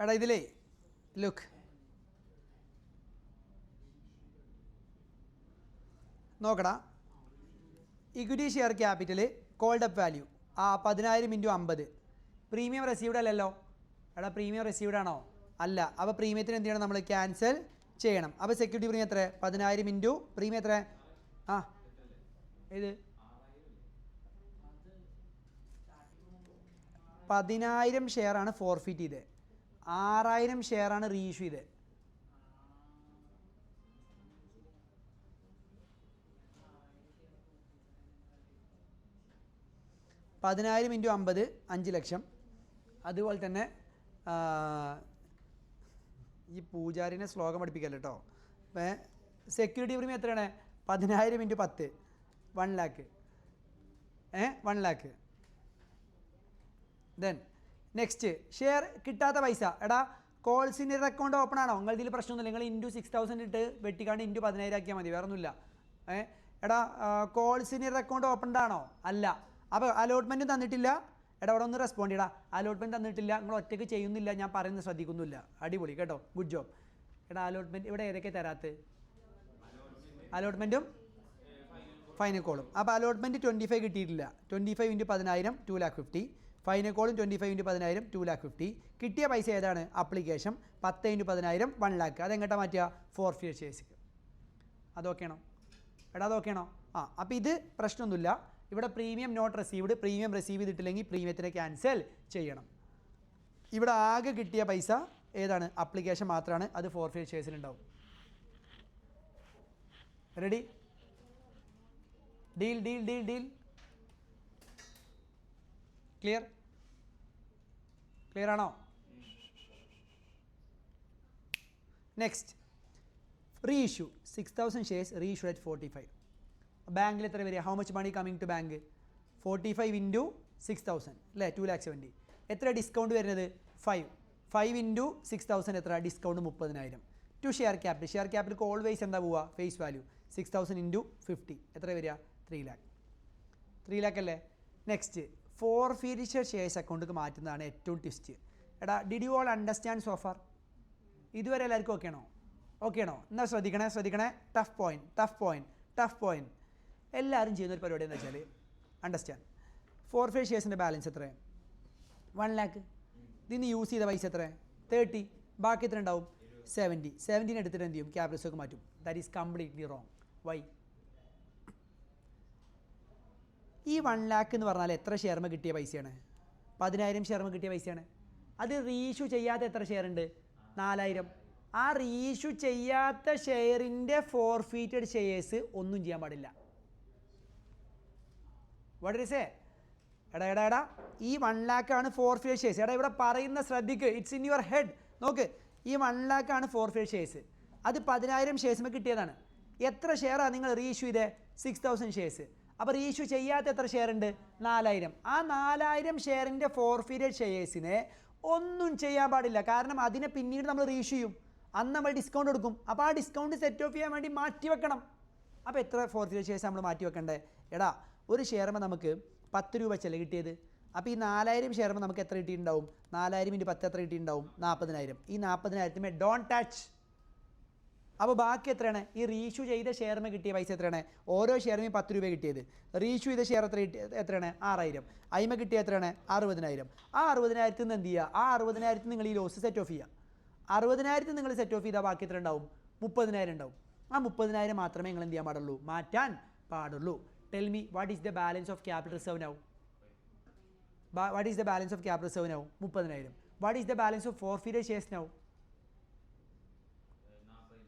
എടാ ഇതിലേ ലുക്ക് നോക്കടാ, equity share capital called up value 10,000 × 50. Premium received അല്ലല്ലോ. എടാ പ്രീമിയം റെസീവ്ഡ് ആണോ? അല്ല. അപ്പോൾ പ്രീമിയത്തിന് എന്ത് ചെയ്യണം? നമ്മൾ ക്യാൻസൽ ചെയ്യണം. അപ്പോൾ സെക്യൂരിറ്റി പ്രീമിയം എത്ര? 10,000 × പ്രീമിയം എത്ര? ഇത് 10,000 ഷെയറാണ് ഫോർഫിറ്റ് ചെയ്തത്, 6,000 ഷെയറാണ് റീഇഷ്യൂ ചെയ്തത്. പതിനായിരം × 50 5 ലക്ഷം. അതുപോലെ തന്നെ ഈ പൂജാരിനെ ശ്ലോകം പഠിപ്പിക്കല്ലോ കേട്ടോ. സെക്യൂരിറ്റി പ്രീമിയം എത്രയാണ്? 10,000 × 10 1 lakh. 1 lakh. Then next share കിട്ടാത്ത പൈസ. എടാ കോൾസിൻ്റെ അക്കൗണ്ട് ഓപ്പൺ ആണോ? നിങ്ങൾ ഇതിൽ പ്രശ്നമൊന്നുമില്ല. നിങ്ങൾ ×6,000 ഇട്ട് വെട്ടിക്കാണ്ട് ×10,000 ആക്കിയാൽ മതി, വേറെ ഒന്നുമില്ല. എടാ കോൾസിൻ്റെ അക്കൗണ്ട് ഓപ്പൺ ആണോ? അല്ല. അപ്പോൾ അലോട്ട്മെൻറ്റും തന്നിട്ടില്ല. എടാ അവിടെ ഒന്ന് റെസ്പോണ്ട് ചെയ്യടാ. അലോട്ട്മെൻറ്റ് തന്നിട്ടില്ല, നിങ്ങൾ ഒറ്റയ്ക്ക് ചെയ്യുന്നില്ല, ഞാൻ പറയുന്നത് ശ്രദ്ധിക്കുന്നില്ല. അടിപൊളി കേട്ടോ, ഗുഡ് ജോബ്. എടാ അലോട്ട്മെൻറ്റ് ഇവിടെ ഏതൊക്കെ തരാത്ത്? അലോട്ട്മെൻറ്റും ഫൈനൽ കോളും. അപ്പോൾ അലോട്ട്മെൻറ്റ് 25 കിട്ടിയിട്ടില്ല. 25 × 10,000 2,50,000. ഫൈനൽ കോളും 25 × 10,000 2,50,000. കിട്ടിയ പൈസ ഏതാണ്? അപ്ലിക്കേഷൻ 10 × 10,000 1 ലാക്ക്. അതെങ്ങോട്ടാ മാറ്റുക? ഫോർഫിയർ ഷെയർസിക്ക്. അതൊക്കെയാണോ? എടാ അതൊക്കെയാണോ? അപ്പോൾ ഇത് പ്രശ്നമൊന്നുമില്ല. ഇവിടെ premium not received, premium receive ചെയ്തിട്ടില്ലെങ്കിൽ പ്രീമിയത്തിനെ ക്യാൻസൽ ചെയ്യണം. ഇവിടെ ആകെ കിട്ടിയ പൈസ ഏതാണ്? അപ്ലിക്കേഷൻ മാത്രമാണ്, അത് ഫോർഫിയർ ഷെയർസിലുണ്ടാവും. റെഡി? ഡീൽ. ക്ലിയർ ആണോ? Next reissue 6,000 shares reissue at 45. ബാങ്കിൽ എത്ര വരിക? How much money coming to bank? 45 × 6,000 അല്ലേ? 2,70,000. എത്ര ഡിസ്കൗണ്ട് വരുന്നത്? 5 × 6,000 എത്ര? Discount 30,000. To share capital. Share capital always എന്താ പോവുക? Face value. 6,000 × 50 എത്ര വരിക? 3 ലാക്ക്. 3 ലാക്ക് അല്ലേ? നെക്സ്റ്റ് ഫോർഫിയർ ഷെയർസ് അക്കൗണ്ടിലേക്ക് മാറ്റുന്നതാണ് ഏറ്റവും ട്വിസ്റ്റ്. എടാ did you all understand so far? ഇതുവരെ എല്ലാവർക്കും ഓക്കെ ആണോ? എന്നാൽ ശ്രദ്ധിക്കണേ. Tough point. എല്ലാവരും ചെയ്യുന്ന ഒരു പരിപാടി എന്താ വെച്ചാൽ അണ്ടർസ്റ്റാൻഡ്. ഫോർഫിയർ ഷെയർസിൻ്റെ ബാലൻസ് എത്ര? 1 ലാക്ക്. ഇതിന് യൂസ് ചെയ്ത പൈസ എത്ര? 30. ബാക്കി എത്ര ഉണ്ടാവും? 70. 70 എടുത്തിട്ട് എന്ത് ചെയ്യും? ക്യാപിറ്റൽ സ്റ്റോക്ക് മാറ്റും. That is completely wrong. Why? ഈ 1 ലാക്ക് എന്ന് പറഞ്ഞാൽ എത്ര ഷെയർമ കിട്ടിയ പൈസയാണ്? 10,000 ഷെയർമ കിട്ടിയ പൈസയാണ്. അത് റീഇഷ്യൂ ചെയ്യാത്ത എത്ര ഷെയർ ഉണ്ട്? 4,000. ആ റീഇഷ്യൂ ചെയ്യാത്ത ഷെയറിൻ്റെ ഫോർഫീറ്റഡ് ഷെയർസ് ഒന്നും ചെയ്യാൻ പാടില്ല. What is A? എടാ ഈ 1 ലാക്കാണ് ഫോർഫിയർ ഷെയർസ്. എടാ ഇവിടെ പറയുന്ന ശ്രദ്ധിക്ക്, ഇറ്റ്സ് ഇൻ യുവർ ഹെഡ്. നോക്ക്, ഈ 1 ലാക്കാണ് ഫോർഫിയർ ഷെയർസ്. അത് 10,000 ഷെയർസിന് കിട്ടിയതാണ്. എത്ര ഷെയറാണ് നിങ്ങൾ റീഇഷ്യൂ ചെയ്തത്? 6,000 ഷെയർസ്. അപ്പോൾ റീഇഷ്യൂ ചെയ്യാത്ത എത്ര ഷെയർ ഉണ്ട്? 4,000. ആ 4,000 ഷെയറിൻ്റെ ഫോർഫിയർ ഷെയർസിനെ ഒന്നും ചെയ്യാൻ പാടില്ല. കാരണം അതിനെ പിന്നീട് നമ്മൾ റീഇഷ്യൂ ചെയ്യും, അന്ന് നമ്മൾ ഡിസ്കൗണ്ട് കൊടുക്കും. അപ്പോൾ ആ ഡിസ്കൗണ്ട് സെറ്റ് ഓഫ് ചെയ്യാൻ വേണ്ടി മാറ്റി വെക്കണം. അപ്പോൾ എത്ര ഫോർഫിയർ ഷെയർസ് നമ്മൾ മാറ്റി വെക്കണ്ടേ? എടാ ഒരു ഷെയർമ നമുക്ക് 10 രൂപ വെച്ചല്ലേ കിട്ടിയത്. അപ്പോൾ ഈ 4,000 ഷെയർമ നമുക്ക് എത്ര കിട്ടിയിട്ടുണ്ടാവും? 4,000 × 10 എത്ര കിട്ടിയിട്ടുണ്ടാവും? 40,000. ഈ 40,000 ഡോണ്ട് ടച്ച്. അപ്പോൾ ബാക്കി എത്രയാണ്? ഈ റീഇഷ്യൂ ചെയ്ത ഷെയർമ കിട്ടിയ പൈസ എത്രയാണ്? ഓരോ ഷെയറിനും 10 രൂപ കിട്ടിയത്. റീഇഷ്യൂ ചെയ്ത ഷെയർ എത്രയാണ്? 6,000. അയിമ കിട്ടിയ എത്രയാണ്? 60,000. ആ 60,000 നിന്ന് എന്ത് ചെയ്യുക? ആ 60,000 നിങ്ങൾ ഈ ലോസ് സെറ്റ് ഓഫ് ചെയ്യുക. 60,000 നിങ്ങൾ സെറ്റ് ഓഫ് ചെയ്താൽ ബാക്കി എത്ര ഉണ്ടാവും? 30,000 ഉണ്ടാവും. ആ 30,000 മാത്രമേ നിങ്ങൾ എന്ത് ചെയ്യാൻ പാടുള്ളൂ? മാറ്റാൻ പാടുള്ളൂ. Tell me, what is the balance of capital reserve now? What is the balance of capital reserve now? 30,000. What is the balance of forfeited shares now?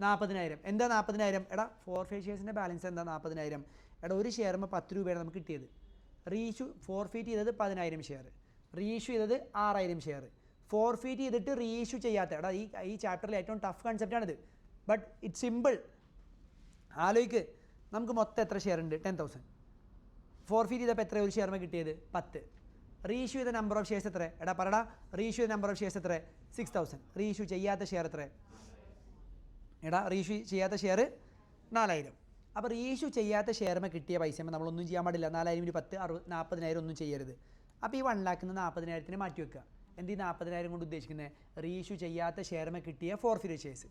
40,000. എന്താ 40,000? എടാ ഫോർഫെയ്റ്റ് ഷെയർസിൻ്റെ ബാലൻസ് എന്താ? 40,000. എടാ ഒരു ഷെയറുമ്പോൾ 10 രൂപയാണ് നമുക്ക് കിട്ടിയത്. റീഇഷ്യൂ ഫോർഫെയ്റ്റ് ചെയ്തത് 10,000 ഷെയർ. റീഇഷ്യൂ ചെയ്തത് 6000 ഷെയർ. ഫോർഫീറ്റ് ചെയ്തിട്ട് റീഇഷ്യൂ ചെയ്യാത്ത, എടാ ഈ ചാപ്റ്ററിൽ ഏറ്റവും ടഫ് കൺസെപ്റ്റാണിത്. But it's simple. ആലോചിക്ക്, നമുക്ക് മൊത്തം എത്ര ഷെയർ ഉണ്ട്? 10,000. ഫോർഫീറ്റ് ചെയ്തപ്പോൾ എത്ര ഒരു ഷെയറിന് കിട്ടിയത്? 10. റീഇഷ്യൂ ചെയ്ത നമ്പർ ഓഫ് ഷെയർസ് എത്ര? എടാ പറടാ, റീഇഷ്യൂ ചെയ്ത നമ്പർ ഓഫ് ഷെയർസ് എത്ര? 6000. റീഇഷ്യൂ ചെയ്യാത്ത ഷെയർ എത്ര? എടാ റീഇഷ്യൂ ചെയ്യാത്ത ഷെയർ 4000. അപ്പോൾ റീഇഷ്യൂ ചെയ്യാത്ത ഷെയറിന് കിട്ടിയ പൈസ നമ്മളൊന്നും ചെയ്യാൻ പാടില്ല. 4000 × 10 40,000 ഒന്നും ചെയ്യരുത്. അപ്പോൾ ഈ 1,00,000 40,000 മാറ്റി വെക്കുക. എന്ത് ഈ 40,000 കൊണ്ട് ഉദ്ദേശിക്കുന്നത്? റീഇഷ്യൂ ചെയ്യാത്ത ഷെയറിന് കിട്ടിയ ഫോർഫീറ്റ് ഷെയർസ്.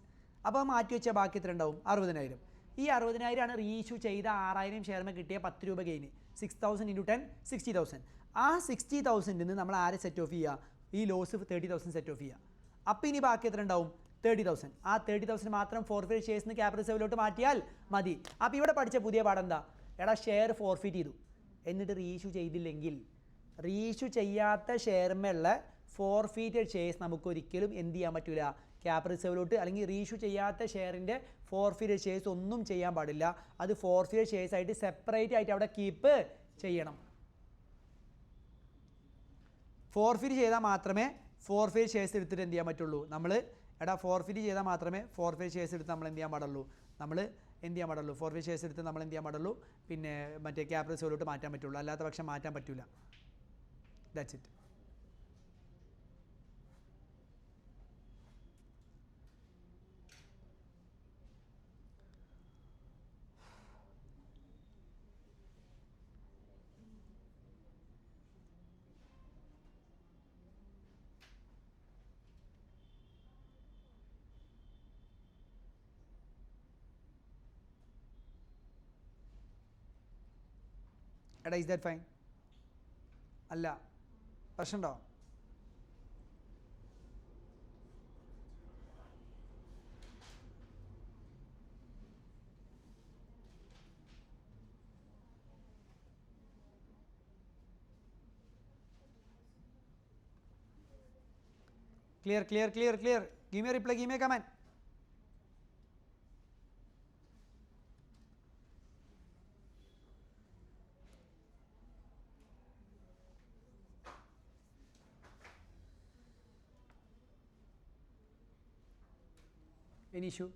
അപ്പോൾ മാറ്റി വെച്ചാൽ ബാക്കി എത്ര ഉണ്ടാവും? 60,000. ഈ 60,000 ആണ് റീഇഷ്യൂ ചെയ്ത 6000 ഷെയറിന് കിട്ടിയ 10 രൂപ ഗെയിന്. 6,000 × 10 60,000. ആ 60,000 നിന്ന് നമ്മൾ ആരെ സെറ്റ് ഓഫ് ചെയ്യുക? ഈ ലോസ് 30,000 സെറ്റ് ഓഫ് ചെയ്യുക. അപ്പോൾ ഇനി ബാക്കി എത്ര ഉണ്ടാവും? 30,000. ആ 30,000 മാത്രം ഫോർഫീറ്റ് ഷെയർസിന് ക്യാപിറ്റൽ റിസർവിലോട്ട് മാറ്റിയാൽ മതി. അപ്പോൾ ഇവിടെ പഠിച്ച പുതിയ പാഠം എന്താ? എടാ ഷെയർ ഫോർഫീറ്റ് ചെയ്തു, എന്നിട്ട് റീഇഷ്യൂ ചെയ്തില്ലെങ്കിൽ റീഇഷ്യൂ ചെയ്യാത്ത ഷെയറിന്മേലുള്ള ഫോർഫീറ്റഡ് ഷെയർസ് നമുക്ക് ഒരിക്കലും എന്ത് ചെയ്യാൻ പറ്റില്ല? ക്യാപിറ്റൽ റിസർവിലോട്ട്, അല്ലെങ്കിൽ റീഇഷ്യൂ ചെയ്യാത്ത ഷെയറിൻ്റെ ഫോർഫീറ്റഡ് ഷെയർസ് ഒന്നും ചെയ്യാൻ പാടില്ല. അത് ഫോർഫീറ്റഡ് ഷെയർസ് ആയിട്ട് സെപ്പറേറ്റ് ആയിട്ട് അവിടെ കീപ്പ് ചെയ്യണം. ഫോർഫീറ്റ് ചെയ്താൽ മാത്രമേ ഫോർഫീറ്റ് ഷെയർസ് എടുത്തിട്ട് എന്ത് ചെയ്യാൻ പറ്റുള്ളൂ? നമ്മൾ ഫോർഫീറ്റ് ചെയ്താൽ മാത്രമേ ഫോർഫീറ്റ് ഷെയർസ് എടുത്ത് നമ്മൾ എന്ത് ചെയ്യാൻ പാടുള്ളൂ? ഫോർഫീറ്റ് ഷെയർസ് എടുത്ത് നമ്മൾ എന്ത് ചെയ്യാൻ പാടുള്ളൂ? പിന്നെ മറ്റേ ക്യാപിറ്റൽ റിസർവിലോട്ട് മാറ്റാൻ പറ്റുള്ളൂ. അല്ലാത്ത പക്ഷം മാറ്റാൻ പറ്റില്ല. That's it. എടാ ഇസ് ദാറ്റ് ഫൈൻ? അല്ല, പ്രശ്നമുണ്ടോ? Clear. Give me a reply, give me a comment. Any issue?